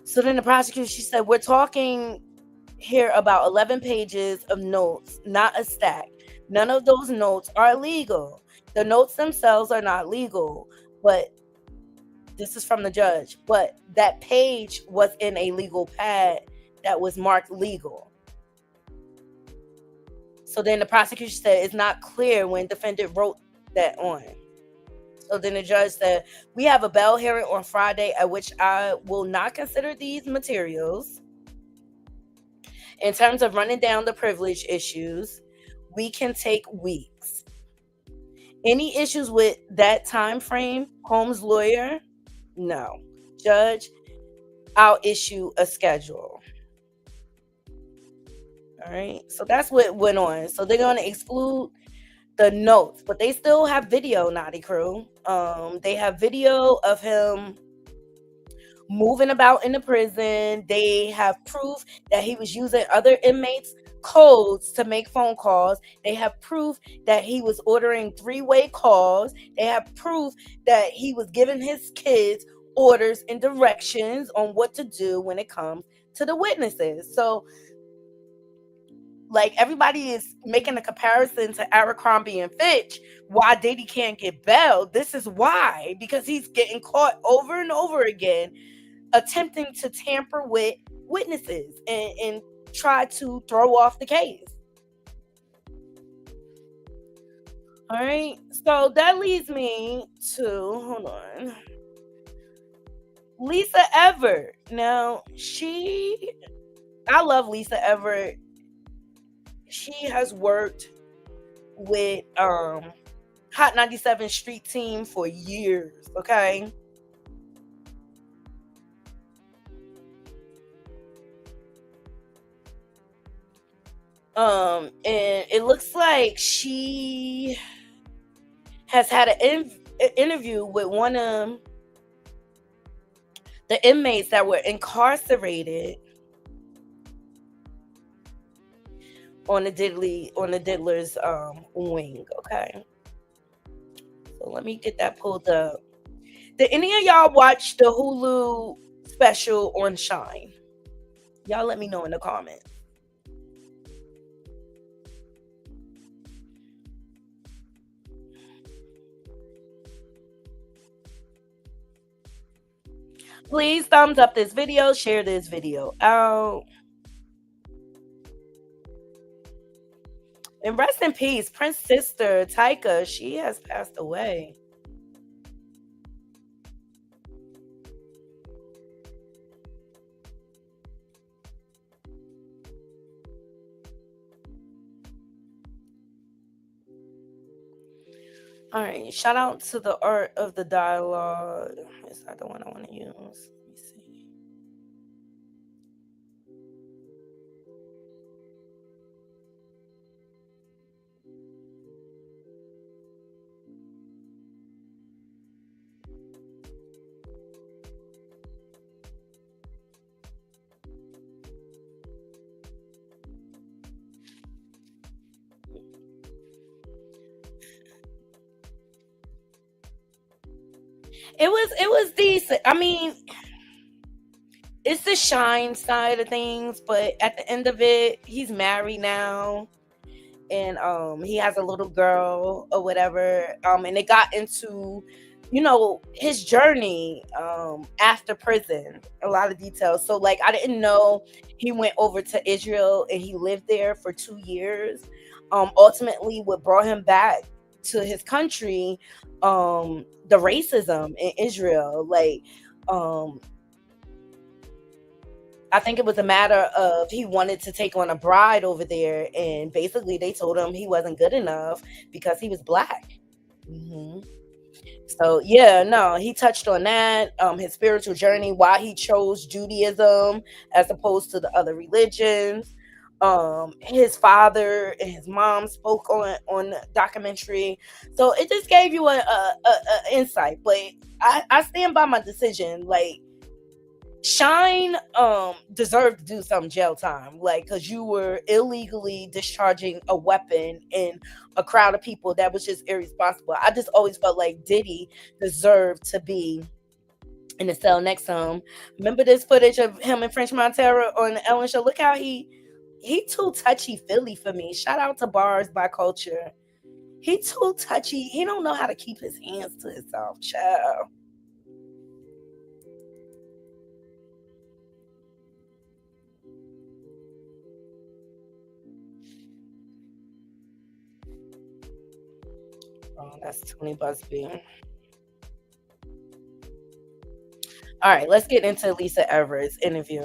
So then the prosecutor, she said, we're talking here about 11 pages of notes, not a stack. None of those notes are legal. The notes themselves are not legal, but this is from the judge. But that page was in a legal pad that was marked legal. So then the prosecution said it's not clear when defendant wrote that on. So then the judge said, we have a bail hearing on Friday at which I will not consider these materials. In terms of running down the privilege issues, we can take weeks. Any issues with that time frame, Combs' lawyer? No. Judge, I'll issue a schedule. All right. So that's what went on. So they're going to exclude the notes, but they still have video, Naughty Crew. They have video of him moving about in the prison. They have proof that he was using other inmates' codes to make phone calls. They have proof that he was ordering 3-way calls. They have proof that he was giving his kids orders and directions on what to do when it comes to the witnesses. So, like, everybody is making a comparison to Abercrombie and Fitch, why Diddy can't get bail. This is why, because he's getting caught over and over again attempting to tamper with witnesses and try to throw off the case. All right, so that leads me to, hold on, Lisa Everett. Now, I love Lisa Everett. She has worked with Hot 97 Street Team for years, okay? And it looks like she has had an interview with one of the inmates that were incarcerated on the Diddler's wing. Okay, so let me get that pulled up. Did any of y'all watch the Hulu special on Shine? Y'all let me know in the comments. Please thumbs up this video, share this video out. And rest in peace, Prince's sister, Tyka, she has passed away. All right, shout out to the art of the dialogue. Is that the one I want to use? Let me see. It was decent. I mean, it's the Shine side of things, but at the end of it, he's married now, and he has a little girl or whatever. And they got into, his journey after prison, a lot of details. So, like, I didn't know he went over to Israel and he lived there for 2 years. Ultimately, what brought him back to his country, the racism in Israel, like, I think it was a matter of he wanted to take on a bride over there, and basically they told him he wasn't good enough because he was black. So yeah, no, he touched on that, his spiritual journey, why he chose Judaism as opposed to the other religions. His father and his mom spoke on the documentary, so it just gave you a insight. But I stand by my decision. Like, Shine deserved to do some jail time, like, because you were illegally discharging a weapon in a crowd of people. That was just irresponsible. I just always felt like Diddy deserved to be in the cell next to him. Remember this footage of him and French Montero on the Ellen show? Look how he too touchy feely for me. Shout out to Bars by Culture. He too touchy. He don't know how to keep his hands to himself, child. Oh, that's Tony Busby. All right, let's get into Lisa Everett's interview.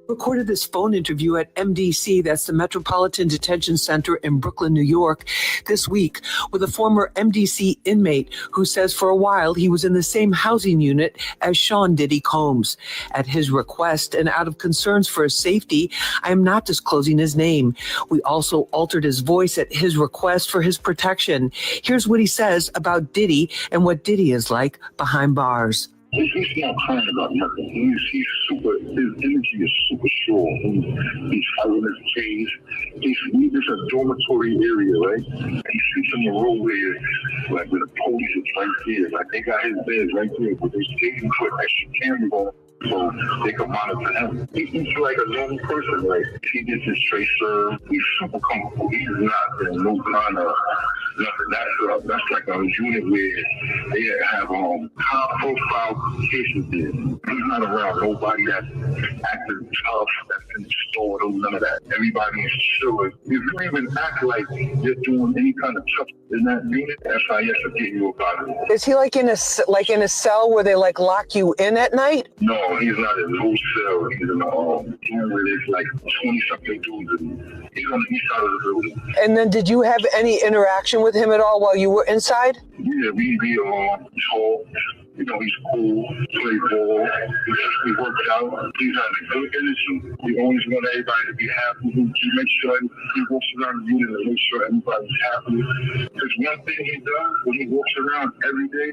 Recorded this phone interview at MDC, that's the Metropolitan Detention Center in Brooklyn, New York, this week with a former MDC inmate who says for a while he was in the same housing unit as Sean Diddy Combs. At his request and out of concerns for his safety, I am not disclosing his name. We also altered his voice at his request for his protection. Here's what he says about Diddy and what Diddy is like behind bars. He's not crying about nothing. He's super, his energy is super strong. He's fighting his cage. It's a dormitory area, right? He sits in the roadway, like where the police is right there. Like they got his bed right there, but they still put extra camera on so they can monitor him. He's like a normal person, like he gets his straight serve. He's super comfortable. He's not in no kind of nothing. That's like a unit where they have high profile cases there. He's not around nobody that's acting tough, that's in the store, none of that. Everybody is chilling. If you even act like you're doing any kind of tough in that unit, SIS will get you about it. Is he like in a cell where they like lock you in at night? No, he's not in no cell. He's in a room where there's like 20-something dudes, and he's on the east side of the building. And then did you have any interaction with him at all while you were inside? Yeah, we talked. You know, he's cool, play ball, he works out, he's has a good energy. He always wants everybody to be happy. He makes sure he walks around the unit and makes sure everybody's happy. Because one thing he does when he walks around every day,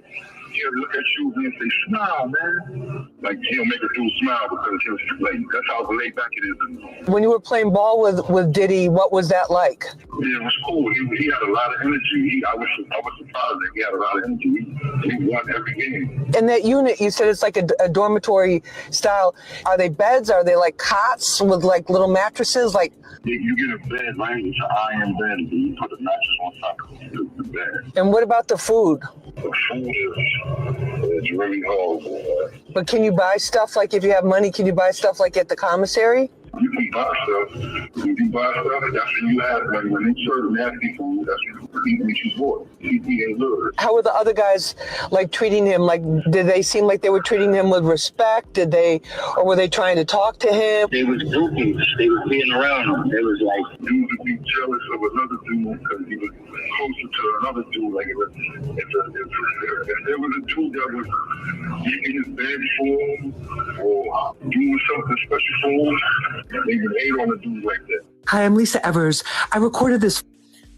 he'll look at you and say, smile, man. Like, he'll make a dude smile because he'll, like, that's how laid back it is. When you were playing ball with Diddy, what was that like? Yeah, it was cool. He had a lot of energy. I was surprised that he had a lot of energy. He won every game. In that unit, you said it's like a dormitory style. Are they beds? Are they like cots with like little mattresses? Like you get a bed, right? It's an iron bed, and you put the mattress on top of the bed. And what about the food? The food is really horrible. But can you buy stuff? Like if you have money, can you buy stuff like at the commissary? You can buy stuff. When you buy stuff, that's when you have money. When they serve nasty food, that's when you bought. He ain't good. How were the other guys like treating him? Like, did they seem like they were treating him with respect? Or were they trying to talk to him? They was groupies. They was being around him. They was like, dudes would be jealous of another dude because he was closer to another dude. Like if there was a dude that was getting his bed for him or doing something special for him, they would hate on a dude like that. Hi, I'm Lisa Evers. I recorded this.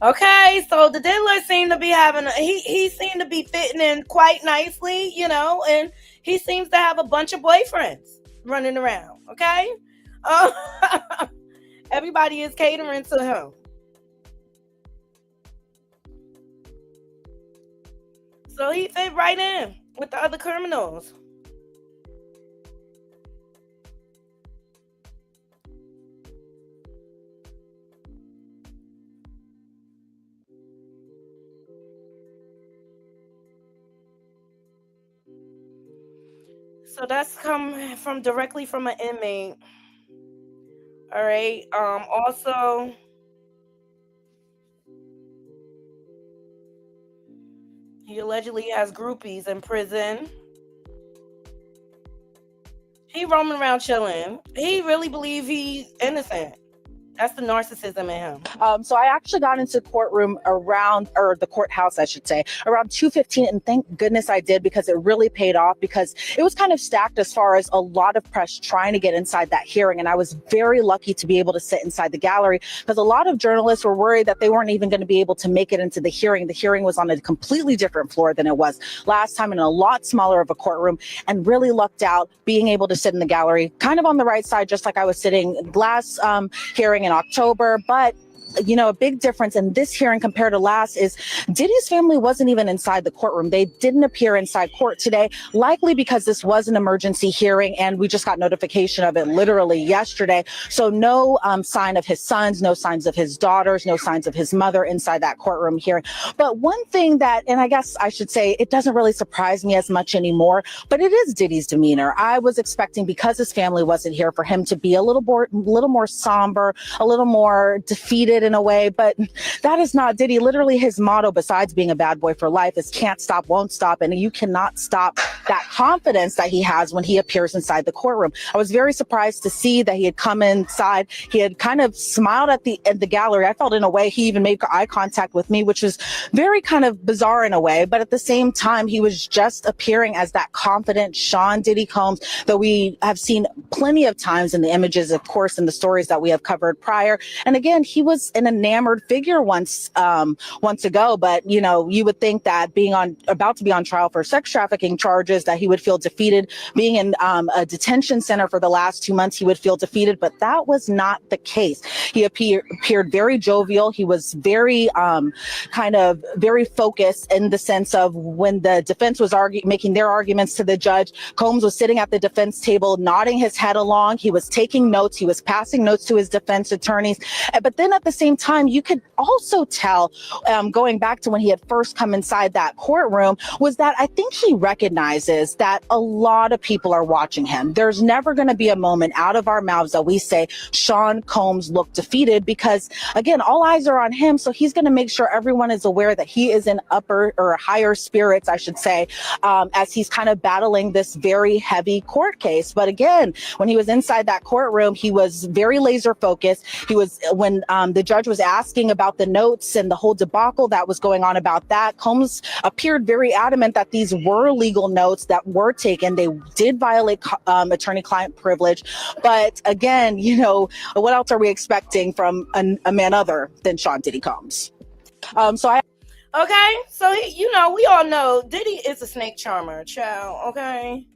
Okay, so the Diddler seemed to be having he seemed to be fitting in quite nicely, you know, and he seems to have a bunch of boyfriends running around. Okay, everybody is catering to him. So he fit right in with the other criminals. So that's come from directly from an inmate. All right. Also, he allegedly has groupies in prison. He roaming around chilling. He really believe he's innocent. That's the narcissism in him. So I actually got into the courtroom the courthouse, I should say, around 2:15, and thank goodness I did, because it really paid off, because it was kind of stacked as far as a lot of press trying to get inside that hearing. And I was very lucky to be able to sit inside the gallery, because a lot of journalists were worried that they weren't even going to be able to make it into the hearing. The hearing was on a completely different floor than it was last time, in a lot smaller of a courtroom, and really lucked out being able to sit in the gallery, kind of on the right side, just like I was sitting last hearing in October. But you know, a big difference in this hearing compared to last is Diddy's family wasn't even inside the courtroom. They didn't appear inside court today, likely because this was an emergency hearing and we just got notification of it literally yesterday. So no sign of his sons, no signs of his daughters, no signs of his mother inside that courtroom hearing. But one thing that, and I guess I should say, it doesn't really surprise me as much anymore, but it is Diddy's demeanor. I was expecting, because his family wasn't here, for him to be a little more somber, a little more defeated in a way, but that is not Diddy. Literally his motto, besides being a bad boy for life, is can't stop, won't stop. And you cannot stop that confidence that he has when he appears inside the courtroom. I was very surprised to see that he had come inside. He had kind of smiled at the gallery. I felt in a way he even made eye contact with me, which was very kind of bizarre in a way. But at the same time, he was just appearing as that confident Sean Diddy Combs that we have seen plenty of times in the images, of course, in the stories that we have covered prior. And again, he was an enamored figure once ago, but you know, you would think that about to be on trial for sex trafficking charges, that he would feel defeated. Being in a detention center for the last 2 months, he would feel defeated, but that was not the case. He appeared very jovial. He was very very focused, in the sense of when the defense was making their arguments to the judge, Combs was sitting at the defense table, nodding his head along. He was taking notes. He was passing notes to his defense attorneys. But then at the same time, you could also tell, going back to when he had first come inside that courtroom, was that I think he recognizes that a lot of people are watching him. There's never going to be a moment out of our mouths that we say Sean Combs looked defeated, because again, all eyes are on him. So he's going to make sure everyone is aware that he is in upper or higher spirits, I should say, as he's kind of battling this very heavy court case. But again, when he was inside that courtroom, he was very laser focused. He was, when the judge was asking about the notes and the whole debacle that was going on about that, Combs appeared very adamant that these were legal notes that were taken. They did violate attorney-client privilege. But again, you know, what else are we expecting from a man other than Sean Diddy Combs? Okay, so we all know Diddy is a snake charmer, child. Okay.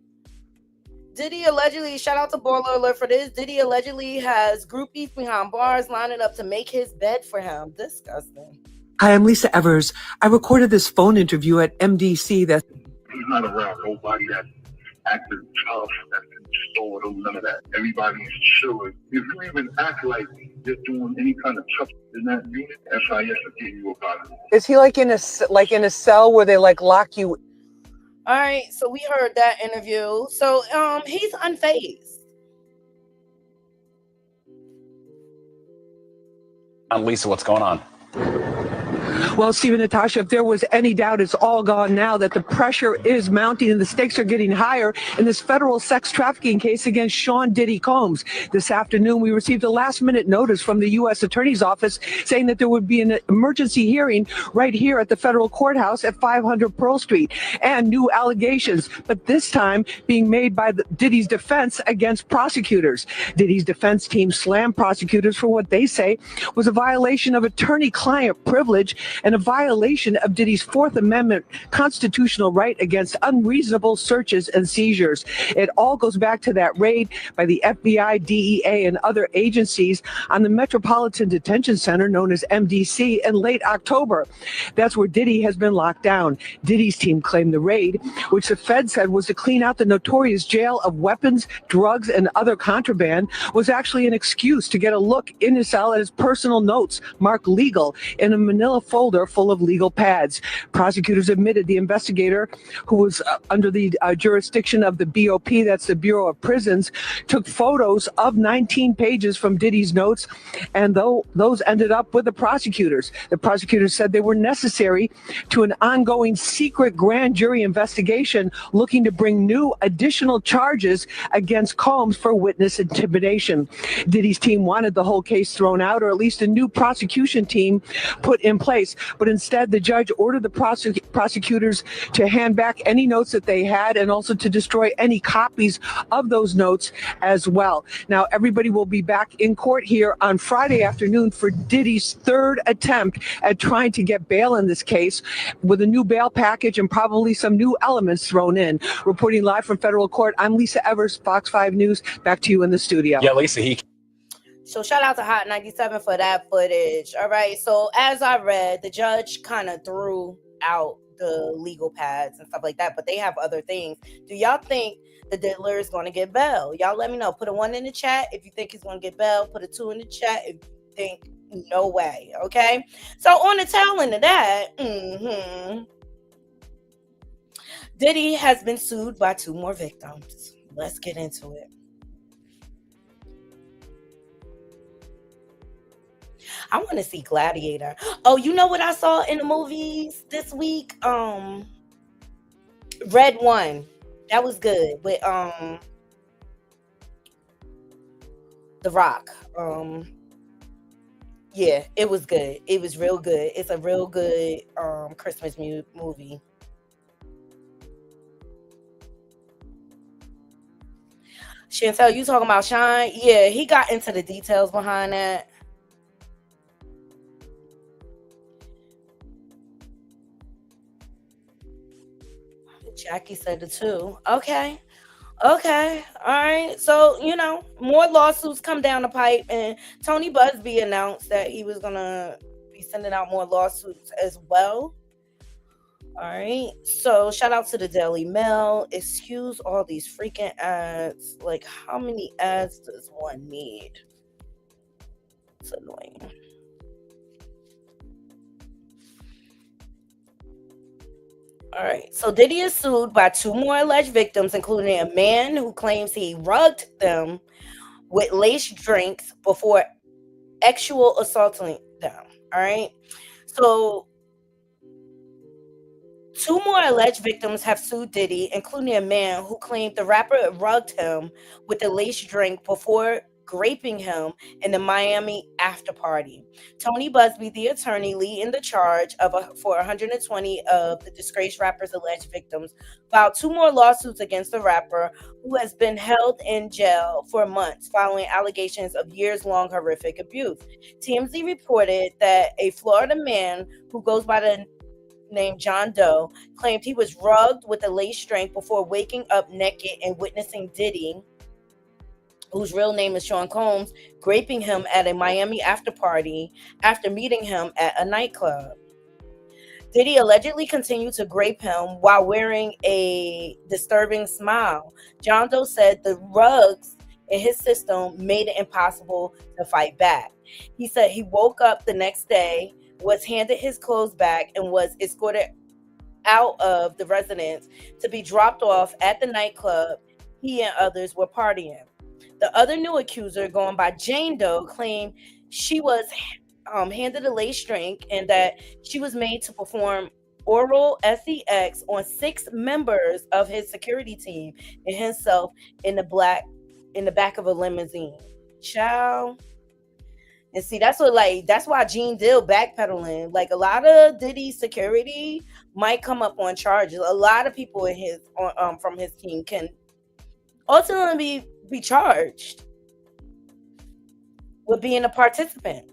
Diddy allegedly, shout out to Baller Alert for this, Diddy allegedly has groupies behind bars lining up to make his bed for him. Disgusting. Hi, I'm Lisa Evers. I recorded this phone interview at MDC that He's not around nobody that's acting tough, that's stolen, none of that. Everybody's chilling. If you even act like you're doing any kind of tough in that unit, SIS will give you a body. is he like in a cell where they like lock you? All right, so we heard that interview. So he's unfazed. Lisa, what's going on? Well, Stephen, Natasha, if there was any doubt, it's all gone now that the pressure is mounting and the stakes are getting higher in this federal sex trafficking case against Sean Diddy Combs. This afternoon, we received a last-minute notice from the U.S. Attorney's Office saying that there would be an emergency hearing right here at the federal courthouse at 500 Pearl Street, and new allegations, but this time being made by Diddy's defense against prosecutors. Diddy's defense team slammed prosecutors for what they say was a violation of attorney-client privilege and a violation of Diddy's Fourth Amendment constitutional right against unreasonable searches and seizures. It all goes back to that raid by the FBI, DEA, and other agencies on the Metropolitan Detention Center, known as MDC, in late October. That's where Diddy has been locked down. Diddy's team claimed the raid, which the Fed said was to clean out the notorious jail of weapons, drugs, and other contraband, was actually an excuse to get a look in his cell at his personal notes, marked legal, in a manila folder folder full of legal pads. Prosecutors admitted the investigator, who was under the jurisdiction of the BOP, that's the Bureau of Prisons, took photos of 19 pages from Diddy's notes, and those ended up with the prosecutors. The prosecutors said they were necessary to an ongoing secret grand jury investigation looking to bring new additional charges against Combs for witness intimidation. Diddy's team wanted the whole case thrown out, or at least a new prosecution team put in place. But instead, the judge ordered the prosecutors to hand back any notes that they had and also to destroy any copies of those notes as well. Now, everybody will be back in court here on Friday afternoon for Diddy's third attempt at trying to get bail in this case, with a new bail package and probably some new elements thrown in. Reporting live from federal court, I'm Lisa Evers, Fox 5 News. Back to you in the studio. Yeah, Lisa, So shout out to Hot 97 for that footage. All right. So as I read, the judge kind of threw out the legal pads and stuff like that, but they have other things. Do y'all think the diddler is going to get bail? Y'all let me know. Put a 1 in the chat if you think he's going to get bail. Put a 2 in the chat if you think no way. Okay. So on the tail end of that, Diddy has been sued by 2 more victims. Let's get into it. I want to see Gladiator. Oh, you know what I saw in the movies this week? Red One. That was good with The Rock. Yeah, it was good. It was real good. It's a real good Christmas movie. Chantel, you talking about Shine? Yeah, he got into the details behind that. Jackie said it too. Okay. All right. So, more lawsuits come down the pipe, and Tony Busby announced that he was going to be sending out more lawsuits as well. All right. So, shout out to the Daily Mail. Excuse all these freaking ads. Like, how many ads does one need? It's annoying. All right. So Diddy is sued by 2 more alleged victims, including a man who claims he rugged them with laced drinks before actual assaulting them. All right. So 2 more alleged victims have sued Diddy, including a man who claimed the rapper rugged him with a laced drink before graping him in the Miami after party. Tony Busby, the attorney leading the charge for 120 of the disgraced rapper's alleged victims, filed 2 more lawsuits against the rapper, who has been held in jail for months following allegations of years-long horrific abuse. TMZ reported that a Florida man who goes by the name John Doe claimed he was rugged with a laced drink before waking up naked and witnessing Diddy, whose real name is Sean Combs, graping him at a Miami after party after meeting him at a nightclub. Diddy allegedly continued to grape him while wearing a disturbing smile. John Doe said the rugs in his system made it impossible to fight back. He said he woke up the next day, was handed his clothes back, and was escorted out of the residence to be dropped off at the nightclub he and others were partying. The other new accuser, going by Jane Doe, claimed she was handed a laced drink and that she was made to perform oral sex on 6 members of his security team and himself in the back of a limousine. Ciao. And see, that's why Gene Dill backpedaling. Like, a lot of Diddy's security might come up on charges. A lot of people in his from his team can ultimately be charged with being a participant.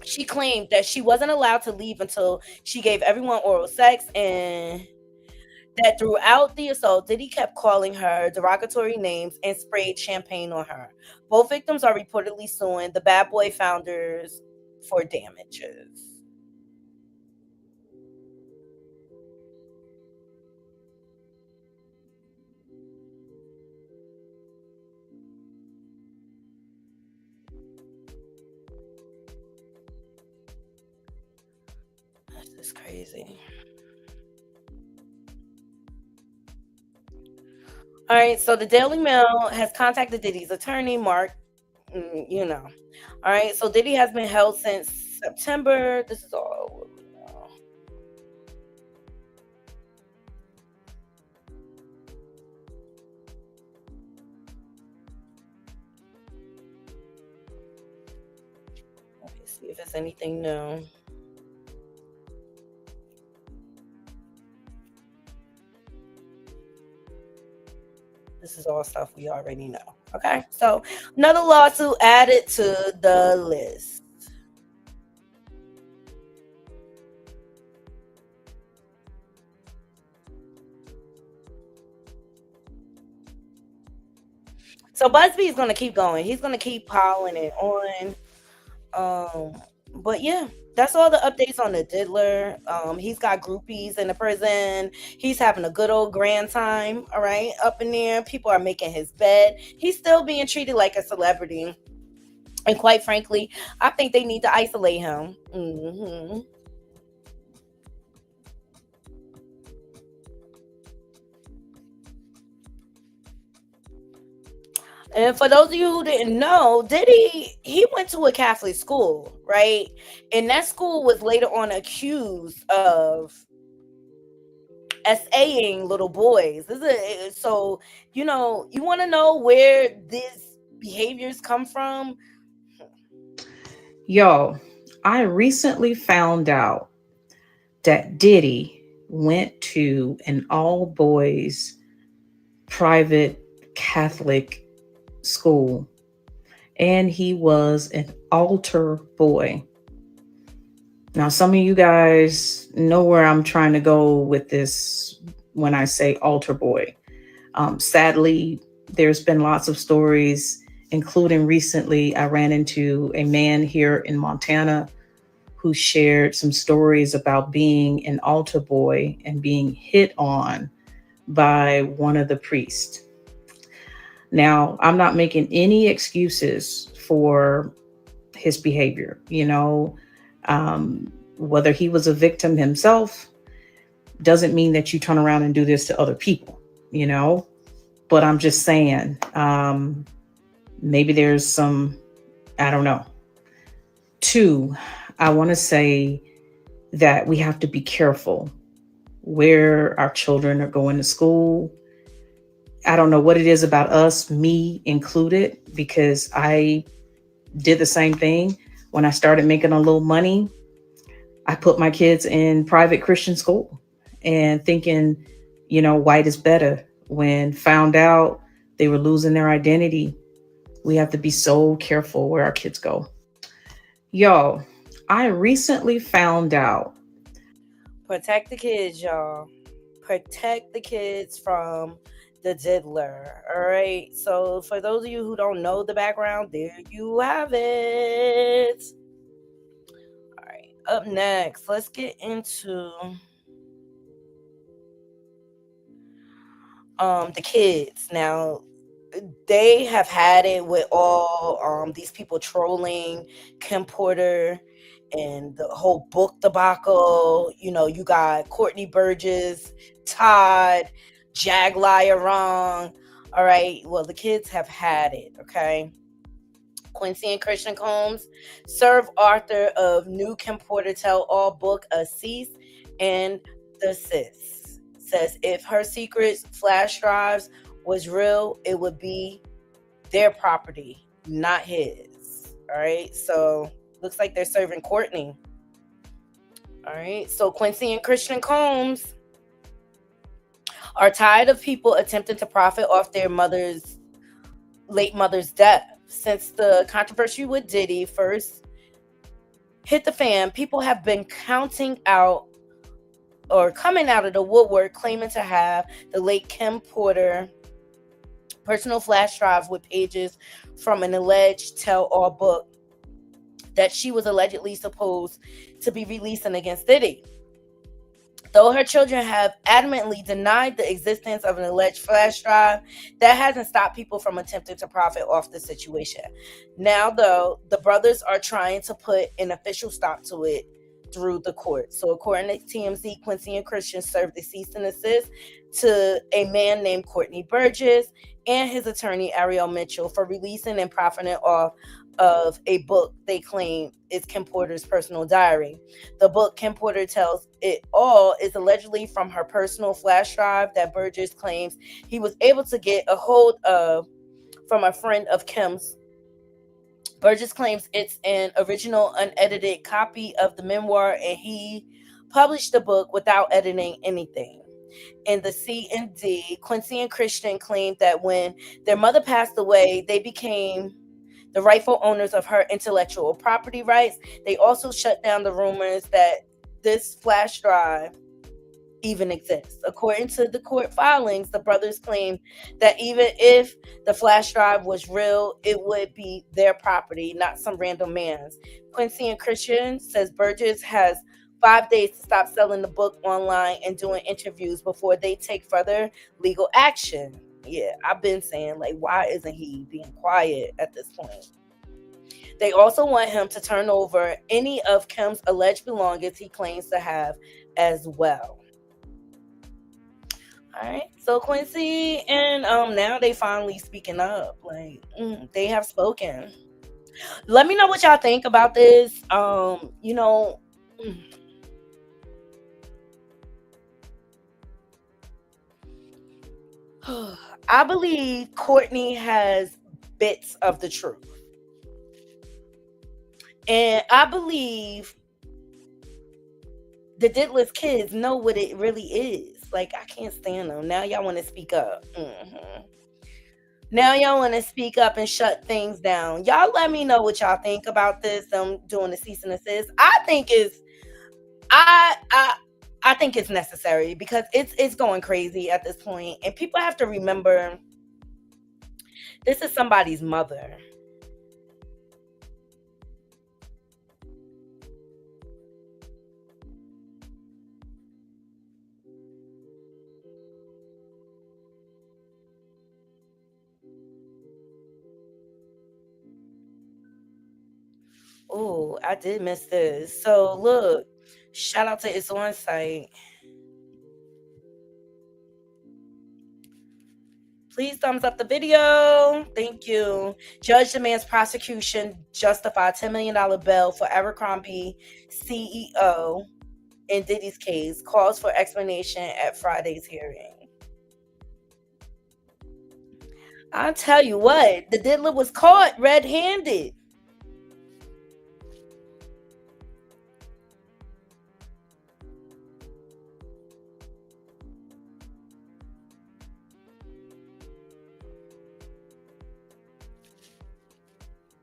She claimed that she wasn't allowed to leave until she gave everyone oral sex, and that throughout the assault, Diddy kept calling her derogatory names and sprayed champagne on her. Both victims are reportedly suing the Bad Boy founders for damages. It's crazy. All right, so the Daily Mail has contacted Diddy's attorney, Mark. All right, so Diddy has been held since September. This is all we know. Let me see if there's anything new. This is all stuff we already know. Okay, so another lawsuit added to the list. So BuzzFeed is going to keep going. He's going to keep piling it on. But yeah, that's all the updates on the diddler. He's got groupies in the prison. He's having a good old grand time. All right, up in there. People are making his bed. He's still being treated like a celebrity. And quite frankly, I think they need to isolate him. And for those of you who didn't know, he went to a Catholic school, right? And that school was later on accused of SAing little boys. So, you want to know where these behaviors come from? Yo, I recently found out that Diddy went to an all-boys private Catholic school, and he was an altar boy. Now, some of you guys know where I'm trying to go with this when I say altar boy. Sadly, there's been lots of stories, including recently I ran into a man here in Montana who shared some stories about being an altar boy and being hit on by one of the priests. Now, I'm not making any excuses for his behavior, whether he was a victim himself doesn't mean that you turn around and do this to other people, but I'm just saying, maybe there's some, I don't know. Two, I want to say that we have to be careful where our children are going to school. I don't know what it is about us, me included, because I did the same thing. When I started making a little money, I put my kids in private Christian school and thinking, white is better. When found out they were losing their identity, we have to be so careful where our kids go. Yo, I recently found out. Protect the kids, y'all. Protect the kids from the diddler. All right. So for those of you who don't know the background, there you have it. All right. Up next, let's get into the kids. Now, they have had it with all these people trolling Kim Porter and the whole book debacle. You got Courtney Burgess, Todd, Jaglia wrong. All right. Well, the kids have had it. Okay. Quincy and Christian Combs serve author of new Kim Porter tell-all book a cease and desist. Says if her secrets flash drives was real, it would be their property, not his. All right. So looks like they're serving Courtney. All right. So Quincy and Christian Combs are tired of people attempting to profit off their late mother's death. Since the controversy with Diddy first hit the fan, people have been coming out of the woodwork claiming to have the late Kim Porter personal flash drive with pages from an alleged tell-all book that she was allegedly supposed to be releasing against Diddy. Though her children have adamantly denied the existence of an alleged flash drive, that hasn't stopped people from attempting to profit off the situation. Now, though, the brothers are trying to put an official stop to it through the court. So according to TMZ, Quincy and Christian served a cease and desist to a man named Courtney Burgess and his attorney Ariel Mitchell for releasing and profiting off of a book they claim is Kim Porter's personal diary. The book, Kim Porter Tells It All, is allegedly from her personal flash drive that Burgess claims he was able to get a hold of from a friend of Kim's. Burgess claims it's an original unedited copy of the memoir, and he published the book without editing anything. In the C&D, Quincy and Christian claimed that when their mother passed away, they became the rightful owners of her intellectual property rights. They also shut down the rumors that this flash drive even exists. According to the court filings, the brothers claim that even if the flash drive was real, it would be their property, not some random man's. Quincy and Christian says Burgess has 5 days to stop selling the book online and doing interviews before they take further legal action. Yeah, I've been saying, like, why isn't he being quiet at this point? They also want him to turn over any of Kim's alleged belongings he claims to have as well. All right, so Quincy and now they finally speaking up. Like, they have spoken. Let me know what y'all think about this. You know, I believe Courtney has bits of the truth. And I believe the Diddless kids know what it really is. Like, I can't stand them. Now y'all want to speak up. Now y'all want to speak up and shut things down. Y'all let me know what y'all think about this. Them doing the cease and desist. I think it's necessary because it's going crazy at this point. And people have to remember this is somebody's mother. Oh, I did miss this. So look, shout out to It's On Site. Please thumbs up the video. Thank you. Judge demands prosecution justify $10 million bail for Abercrombie CEO in Diddy's case. Calls for explanation at Friday's hearing. I'll tell you what, the diddler was caught red-handed.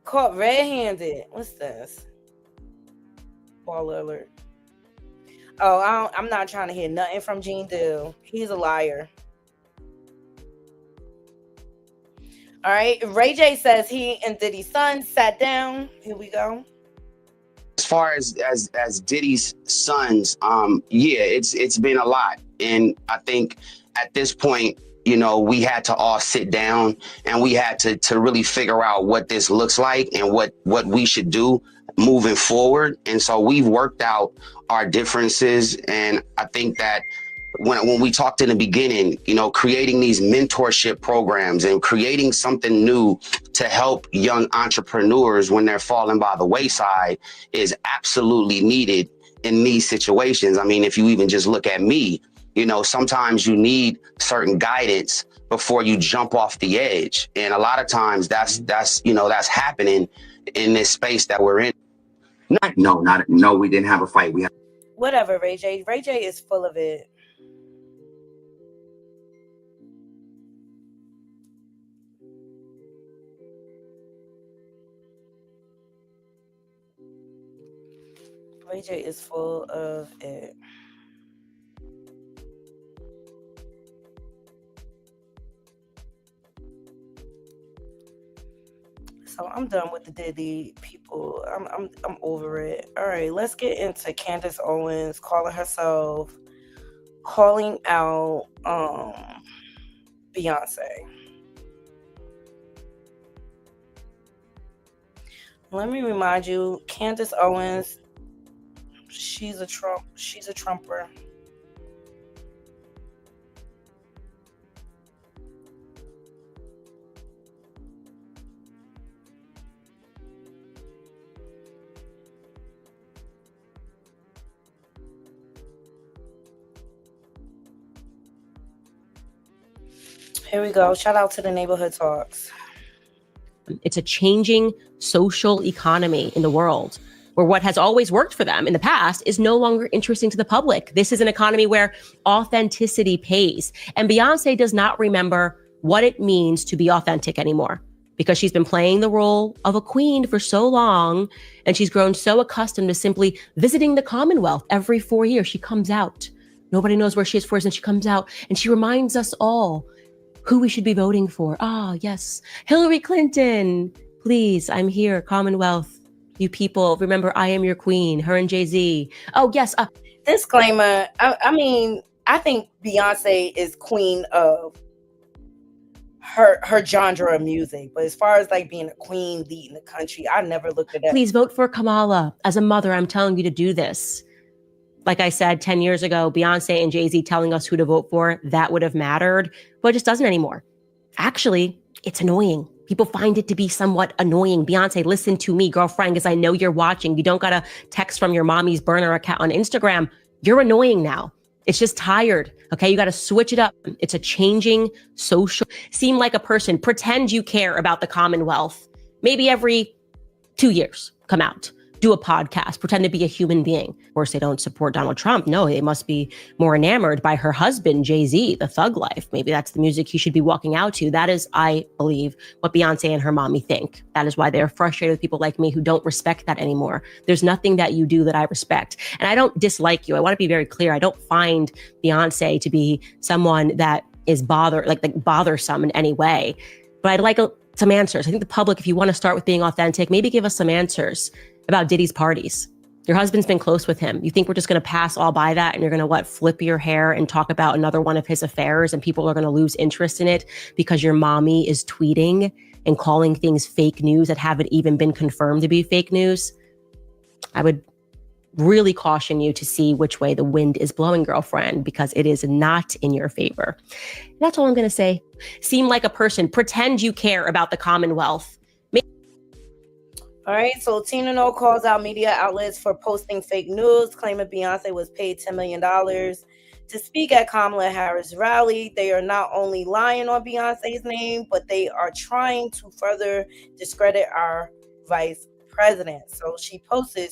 Caught red-handed. What's this? Baller alert. Oh, I'm not trying to hear nothing from Gene Deal. He's a liar. All right. Ray J says he and Diddy's son sat down. Here we go. As far as Diddy's sons, it's been a lot. And I think at this point, you know, we had to all sit down and we had to really figure out what this looks like and what we should do moving forward. And so we've worked out our differences. And I think that when we talked in the beginning, you know, creating these mentorship programs and creating something new to help young entrepreneurs when they're falling by the wayside is absolutely needed in these situations. I mean, if you even just look at me, you know, sometimes you need certain guidance before you jump off the edge. And a lot of times that's happening in this space that we're in. No, we didn't have a fight. Whatever, Ray J. Ray J is full of it. Ray J is full of it. So I'm done with the Diddy people. I'm over it. All right, let's get into Candace Owens calling out Beyonce. Let me remind you, Candace Owens, She's a Trumper. Here we go. Shout out to the neighborhood talks. It's a changing social economy in the world where what has always worked for them in the past is no longer interesting to the public. This is an economy where authenticity pays. And Beyonce does not remember what it means to be authentic anymore because she's been playing the role of a queen for so long and she's grown so accustomed to simply visiting the Commonwealth every 4 years. She comes out. Nobody knows where she is for us, and she comes out and she reminds us all who we should be voting for. Ah, yes, Hillary Clinton. Please, I'm here, Commonwealth. You people, remember, I am your queen, her and Jay-Z. Oh, yes. Disclaimer. I mean, I think Beyonce is queen of her genre of music. But as far as like being a queen leading the country, I never looked at that. Please vote for Kamala. As a mother, I'm telling you to do this. Like I said, 10 years ago, Beyonce and Jay-Z telling us who to vote for, that would have mattered, but it just doesn't anymore. Actually, it's annoying. People find it to be somewhat annoying. Beyonce, listen to me, girlfriend, because I know you're watching. You don't got a text from your mommy's burner account on Instagram. You're annoying now. It's just tired. Okay, you got to switch it up. It's a changing social. Seem like a person. Pretend you care about the Commonwealth. Maybe every 2 years, come out. Do a podcast, pretend to be a human being. Of course, they don't support Donald Trump. No, they must be more enamored by her husband, Jay-Z, the thug life. Maybe that's the music he should be walking out to. That is, I believe, what Beyonce and her mommy think. That is why they're frustrated with people like me who don't respect that anymore. There's nothing that you do that I respect. And I don't dislike you. I want to be very clear. I don't find Beyonce to be someone that is bothersome in any way. But I'd like some answers. I think the public, if you want to start with being authentic, maybe give us some answers about Diddy's parties. Your husband's been close with him. You think we're just going to pass all by that and you're going to, flip your hair and talk about another one of his affairs and people are going to lose interest in it because your mommy is tweeting and calling things fake news that haven't even been confirmed to be fake news? I would really caution you to see which way the wind is blowing, girlfriend, because it is not in your favor. And that's all I'm going to say. Seem like a person. Pretend you care about the Commonwealth. All right, so Tina No calls out media outlets for posting fake news, claiming Beyonce was paid $10 million to speak at Kamala Harris' rally. They are not only lying on Beyonce's name, but they are trying to further discredit our vice president. So she posted,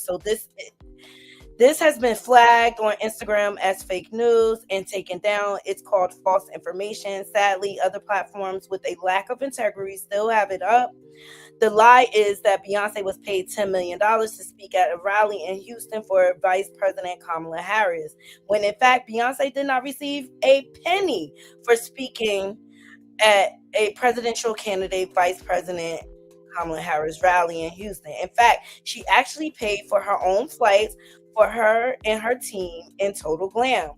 this has been flagged on Instagram as fake news and taken down. It's called false information. Sadly, other platforms with a lack of integrity still have it up. The lie is that Beyonce was paid $10 million to speak at a rally in Houston for Vice President Kamala Harris, when in fact, Beyonce did not receive a penny for speaking at a presidential candidate, Vice President Kamala Harris rally in Houston. In fact, she actually paid for her own flights for her and her team in Total Glam.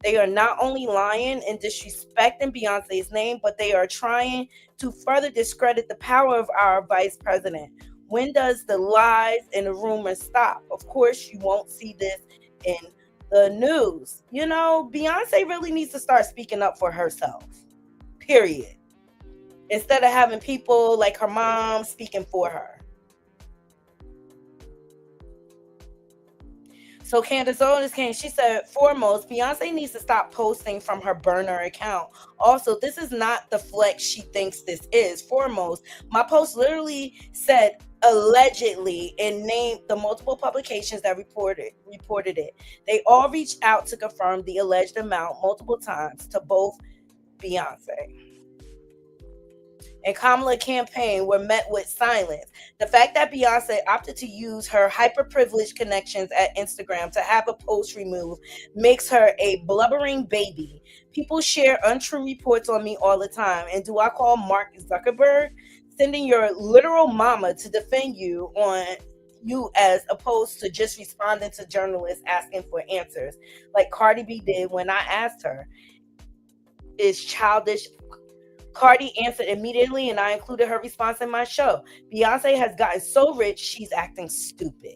They are not only lying and disrespecting Beyonce's name, but they are trying to further discredit the power of our vice president. When does the lies and the rumors stop? Of course, you won't see this in the news. You know, Beyonce really needs to start speaking up for herself, period. Instead of having people like her mom speaking for her. So Candace Owens came, she said, foremost, Beyonce needs to stop posting from her burner account. Also, this is not the flex she thinks this is. Foremost, my post literally said allegedly and named the multiple publications that reported it. They all reached out to confirm the alleged amount multiple times to both Beyonce and Kamala campaign were met with silence. The fact that Beyonce opted to use her hyper-privileged connections at Instagram to have a post removed makes her a blubbering baby. People share untrue reports on me all the time. And do I call Mark Zuckerberg? Sending your literal mama to defend you on you as opposed to just responding to journalists asking for answers like Cardi B did when I asked her. Is childish. Cardi answered immediately, and I included her response in my show. Beyonce has gotten so rich, she's acting stupid.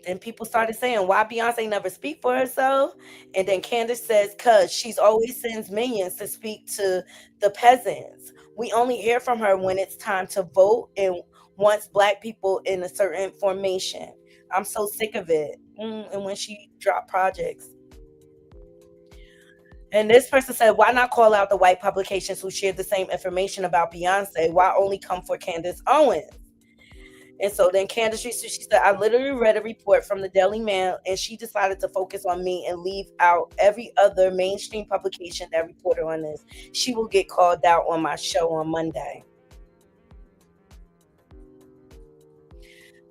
then people started saying, why Beyonce never speak for herself? And then Candace says, cause she's always sends minions to speak to the peasants. We only hear from her when it's time to vote and wants black people in a certain formation. I'm so sick of it. And when she dropped projects. And this person said, why not call out the white publications who shared the same information about Beyonce? Why only come for Candace Owens? And so then Candace, she said, I literally read a report from the Daily Mail and she decided to focus on me and leave out every other mainstream publication that reported on this. She will get called out on my show on Monday.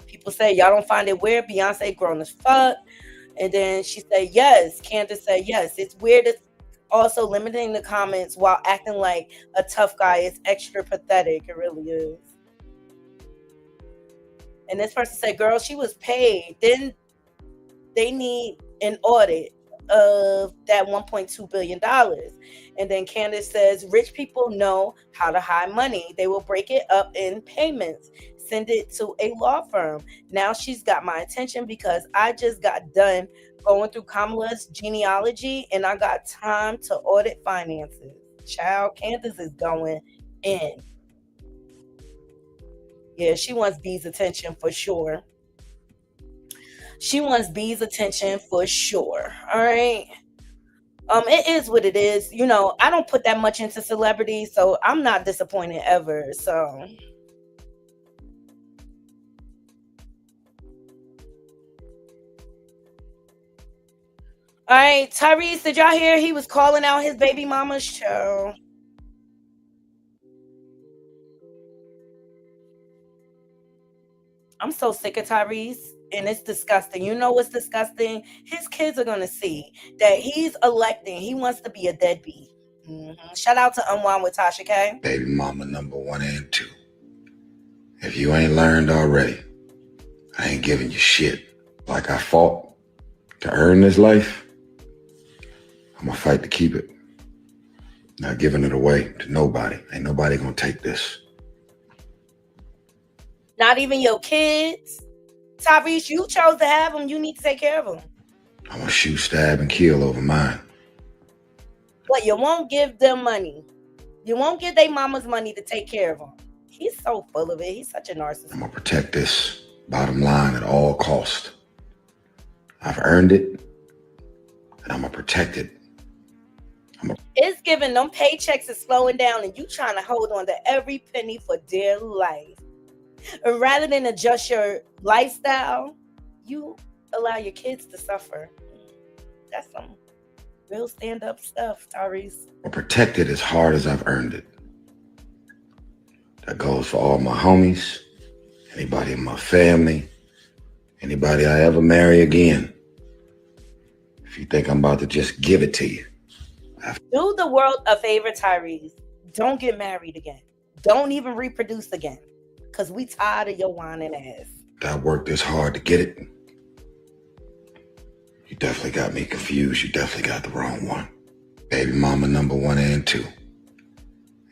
People say, y'all don't find it weird? Beyonce grown as fuck. And then she said, yes. Candace said, yes. It's weird. It's also limiting the comments while acting like a tough guy is extra pathetic. It really is. And this person said, girl, she was paid. Then they need an audit of that $1.2 billion. And then Candace says, rich people know how to hide money. They will break it up in payments, send it to a law firm. Now she's got my attention because I just got done going through Kamala's genealogy and I got time to audit finances. Child, Candace is going in. Yeah, she wants B's attention for sure. She wants B's attention for sure. All right. It is what it is. You know, I don't put that much into celebrity, so I'm not disappointed ever. So. All right, Tyrese, did y'all hear he was calling out his baby mama's show? I'm so sick of Tyrese, and it's disgusting. You know what's disgusting? His kids are going to see that he's electing. He wants to be a deadbeat. Shout out to Unwind with Tasha K. Baby mama number 1 and 2. If you ain't learned already, I ain't giving you shit. Like I fought to earn this life, I'm going to fight to keep it. Not giving it away to nobody. Ain't nobody going to take this. Not even your kids. Tyrese, you chose to have them. You need to take care of them. I'm going to shoot, stab, and kill over mine. But you won't give them money. You won't give their mama's money to take care of them. He's so full of it. He's such a narcissist. I'm going to protect this bottom line at all cost. I've earned it, and I'm going to protect it. It's giving them paychecks is slowing down, and you trying to hold on to every penny for dear life. And rather than adjust your lifestyle, you allow your kids to suffer. That's some real stand-up stuff, Tyrese. I'll protect it as hard as I've earned it. That goes for all my homies, anybody in my family, anybody I ever marry again. If you think I'm about to just give it to you. Do the world a favor, Tyrese. Don't get married again. Don't even reproduce again. Because we tired of your whining ass. I worked this hard to get it. You definitely got me confused. You definitely got the wrong one. Baby mama number 1 and 2.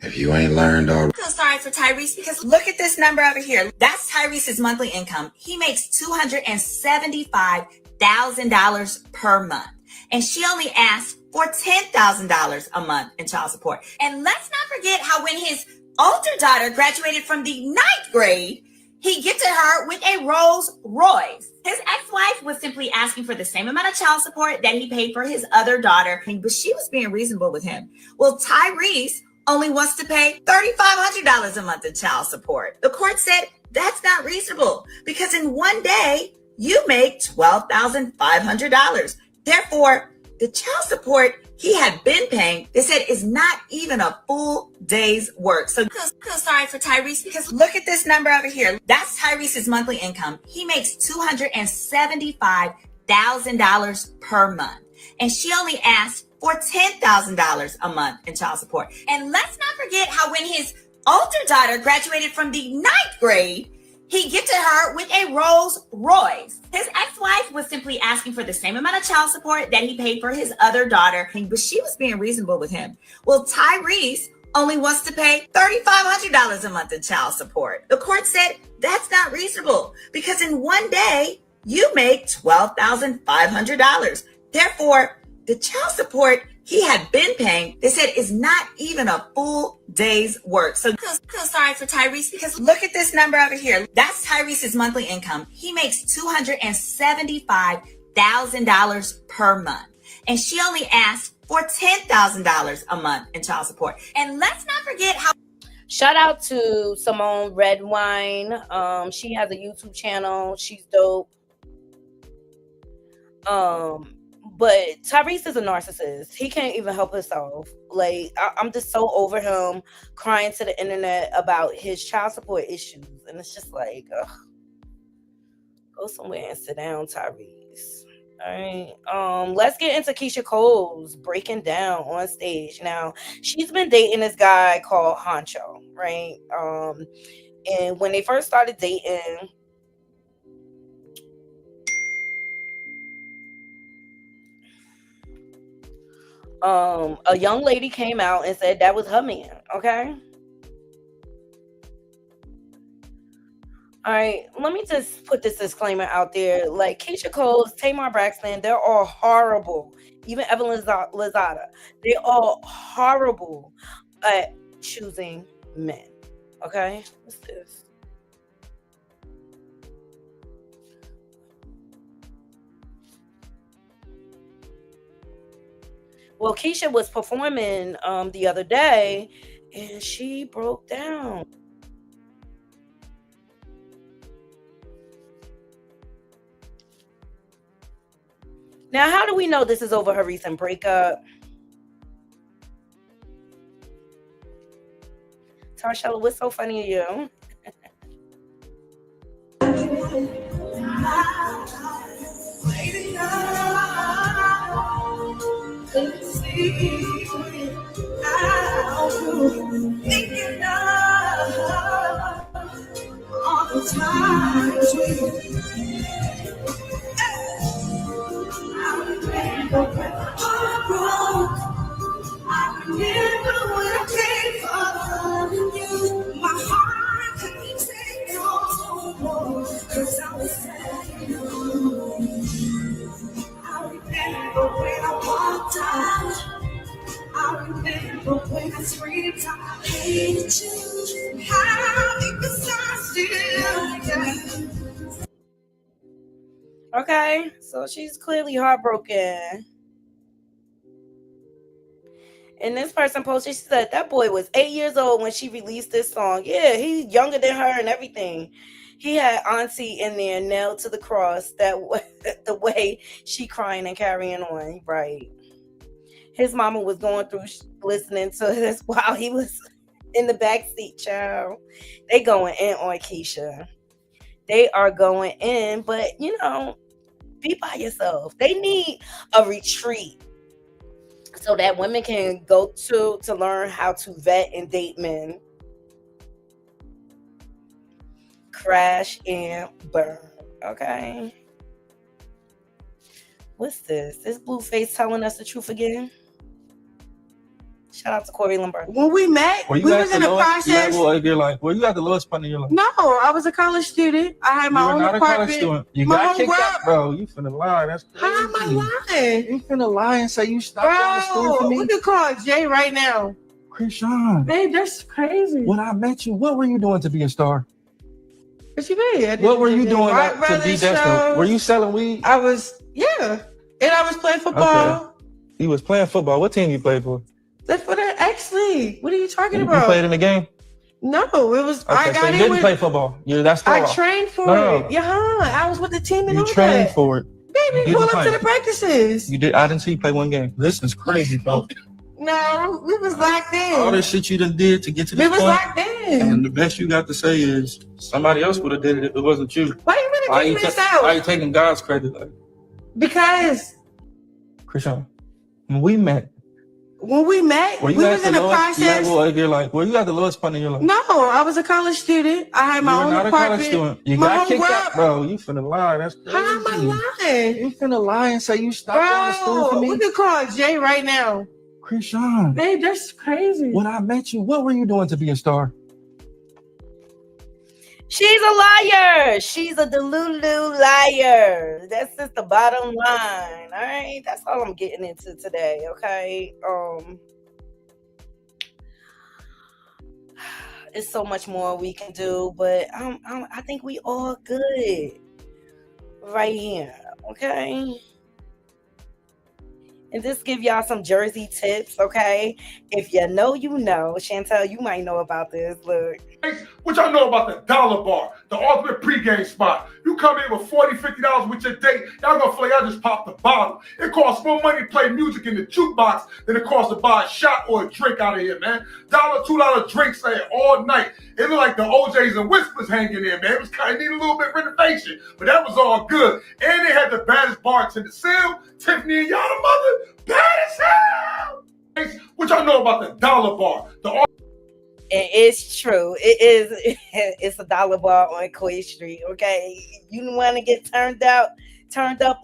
If you ain't learned already. I'm sorry for Tyrese because look at this number over here. That's Tyrese's monthly income. He makes $275,000 per month. And she only asked for $10,000 a month in child support. And let's not forget how when his older daughter graduated from the 9th grade, he gifted her with a Rolls Royce. His ex-wife was simply asking for the same amount of child support that he paid for his other daughter, but she was being reasonable with him. Well, Tyrese only wants to pay $3,500 a month in child support. The court said that's not reasonable because in one day, you make $12,500. Therefore, the child support he had been paying, they said, is not even a full day's work. So I'm sorry for Tyrese because look at this number over here. That's Tyrese's monthly income. He makes $275,000 per month. And she only asked for $10,000 a month in child support. And let's not forget how when his older daughter graduated from the 9th grade, he gifted her with a Rolls Royce. His ex-wife was simply asking for the same amount of child support that he paid for his other daughter, but she was being reasonable with him. Well, Tyrese only wants to pay $3,500 a month in child support. The court said that's not reasonable because in one day, you make $12,500. Therefore, the child support he had been paying, they said, is not even a full day's work. So I feel sorry for Tyrese because look at this number over here. That's Tyrese's monthly income. He makes $275,000 per month. And she only asked for $10,000 a month in child support. And let's not forget how... Shout out to Simone Redwine. She has a YouTube channel. She's dope. But Tyrese is a narcissist. He can't even help himself. Like, I'm just so over him crying to the internet about his child support issues. And it's just like, ugh. Go somewhere and sit down, Tyrese. All right. Let's get into Keisha Cole's breaking down on stage. Now, she's been dating this guy called Honcho, right? And when they first started dating, a young lady came out and said that was her man, okay? All right, let me just put this disclaimer out there. Like, Keisha Cole, Tamar Braxton, they're all horrible. Even Evelyn Lozada, they're all horrible at choosing men, okay? What's this? Well, Keisha was performing the other day, and she broke down. Now, how do we know this is over her recent breakup? Tarshella, what's so funny to you? Okay, so she's clearly heartbroken. And this person posted, she said that boy was 8 years old when she released this song. Yeah, he's younger than her and everything. He had Auntie in there nailed to the cross the way she crying and carrying on. Right. His mama was going through listening to this while he was in the backseat, child. They going in on Keisha. They are going in, but, you know, be by yourself. They need a retreat so that women can go to learn how to vet and date men. Crash and burn. Okay. What's this? This blue face telling us the truth again? Shout out to Corey Lombardi. When we met, we was in the process. Were you at the lowest point in your life? No, I was a college student. I had my own apartment. A college student. You got kicked out, bro. You finna lie. That's crazy. How am I lying? You finna lie and say you stopped going to school for me? We could call Jay right now. Krishan. Babe, that's crazy. When I met you, what were you doing to be a star? What you mean? What were you doing to be that? Were you selling weed? I was, yeah. And I was playing football. Okay. You was playing football. What team you played for? That's for the X League. What are you talking about? You played in the game? No, it was. Okay, I got so you didn't play football. That's I trained for it. Yeah, I was with the team and all that. You trained for it. Baby, pull up to the practices. You did. I didn't see you play one game. This is crazy, bro. No, we was locked in. All this shit you done did to get to this point. We was locked in. And the best you got to say is somebody else would have did it if it wasn't you. Why you really taking this out? Why you taking God's credit? Because Krishan, when we met, we was in the process. Were you at the lowest point in your life? No, I was a college student. I had my own apartment. Not a college student. You got kicked out, bro. You finna lie. That's crazy. How am I lying? You finna lie and say you stopped going to school for me? We could call Jay right now. Krishan. Babe, that's crazy. When I met you, what were you doing to be a star? She's a liar. She's a delulu liar. That's just the bottom line. All right. That's all I'm getting into today. Okay. It's so much more we can do, but I think we all good right here. Okay. And just give y'all some Jersey tips, okay? If you know, you know. Chantel, you might know about this. Look. What y'all know about the dollar bar, the ultimate pregame spot? You come in with $40, $50 with your date, y'all gonna feel like y'all just popped the bottle. It costs more money to play music in the jukebox than it costs to buy a shot or a drink out of here, man. $1, $2 drinks there all night. It looked like the OJs and Whispers hanging in, man. It was kind of need a little bit of renovation, but that was all good. And they had the baddest bartender, Sim, Tiffany, and y'all the mother, bad as hell. What y'all know about the dollar bar, the It's true. It is. It's a dollar bar on Quay Street. Okay, you want to get turned up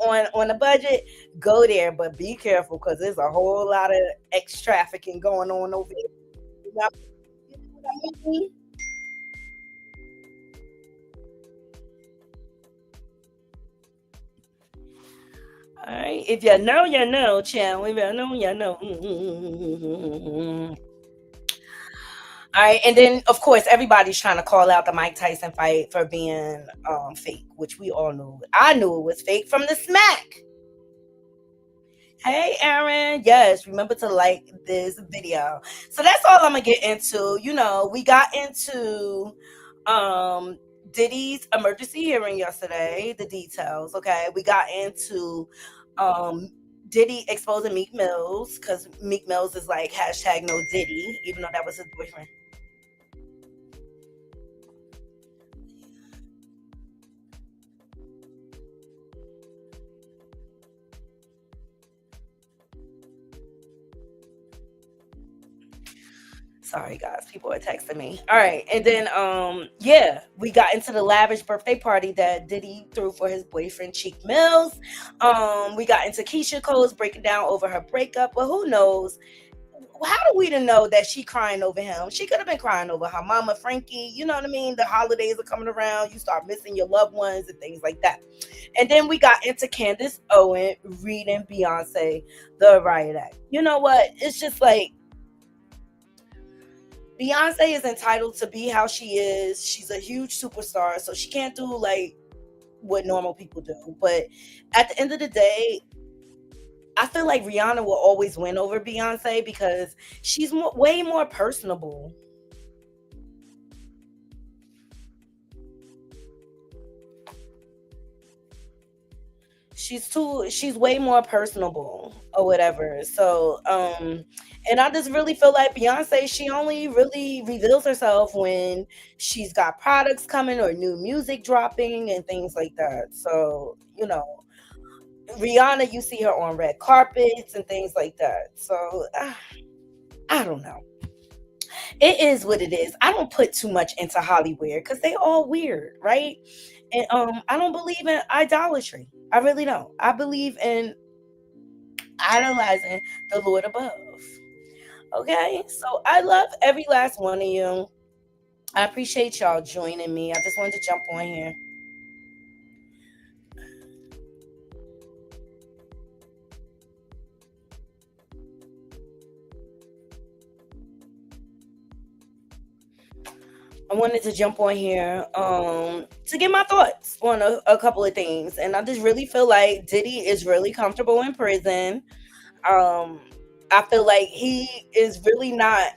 on a budget, go there, but be careful because there's a whole lot of ex trafficking going on over there. You know what I mean? All right. If you know, you know, child. If you know, you know. All right, and then of course everybody's trying to call out the Mike Tyson fight for being fake, which we all knew. I knew it was fake from the smack. Hey Aaron, yes, remember to like this video. So that's all I'm gonna get into. You know, we got into Diddy's emergency hearing yesterday, the details. Okay, we got into Diddy exposing Meek Mills because Meek Mills is like hashtag no Diddy, even though that was his boyfriend. Sorry guys, people are texting me. All right, and then yeah, we got into the lavish birthday party that Diddy threw for his boyfriend Cheek Mills. We got into Keisha Cole's breaking down over her breakup, but who knows? How do we know that she crying over him? She could have been crying over her mama Frankie. You know what I mean? The holidays are coming around. You start missing your loved ones and things like that. And then we got into Candace Owens reading Beyonce the riot act. You know what? It's just like Beyonce is entitled to be how she is. She's a huge superstar, so she can't do like what normal people do. But at the end of the day, I feel like Rihanna will always win over Beyonce because she's way more personable. She's way more personable or whatever. So and I just really feel like Beyonce, she only really reveals herself when she's got products coming or new music dropping and things like that. So, you know, Rihanna, you see her on red carpets and things like that. So I don't know. It is what it is. I don't put too much into Hollywood because they all weird, right? And I don't believe in idolatry. I really don't. I believe in idolizing the Lord above. Okay, so I love every last one of you. I appreciate y'all joining me. I just wanted to jump on here. I wanted to jump on here to get my thoughts on a couple of things. And I just really feel like Diddy is really comfortable in prison. I feel like he is really not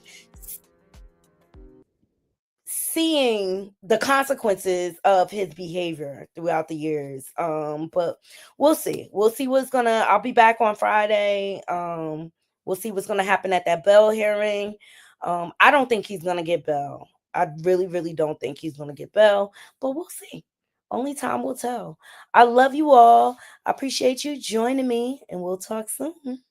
seeing the consequences of his behavior throughout the years. But we'll see. We'll see I'll be back on Friday. We'll see what's gonna happen at that bail hearing. I don't think he's gonna get bail. I really, really don't think he's gonna get bail, but we'll see. Only time will tell. I love you all. I appreciate you joining me, and we'll talk soon.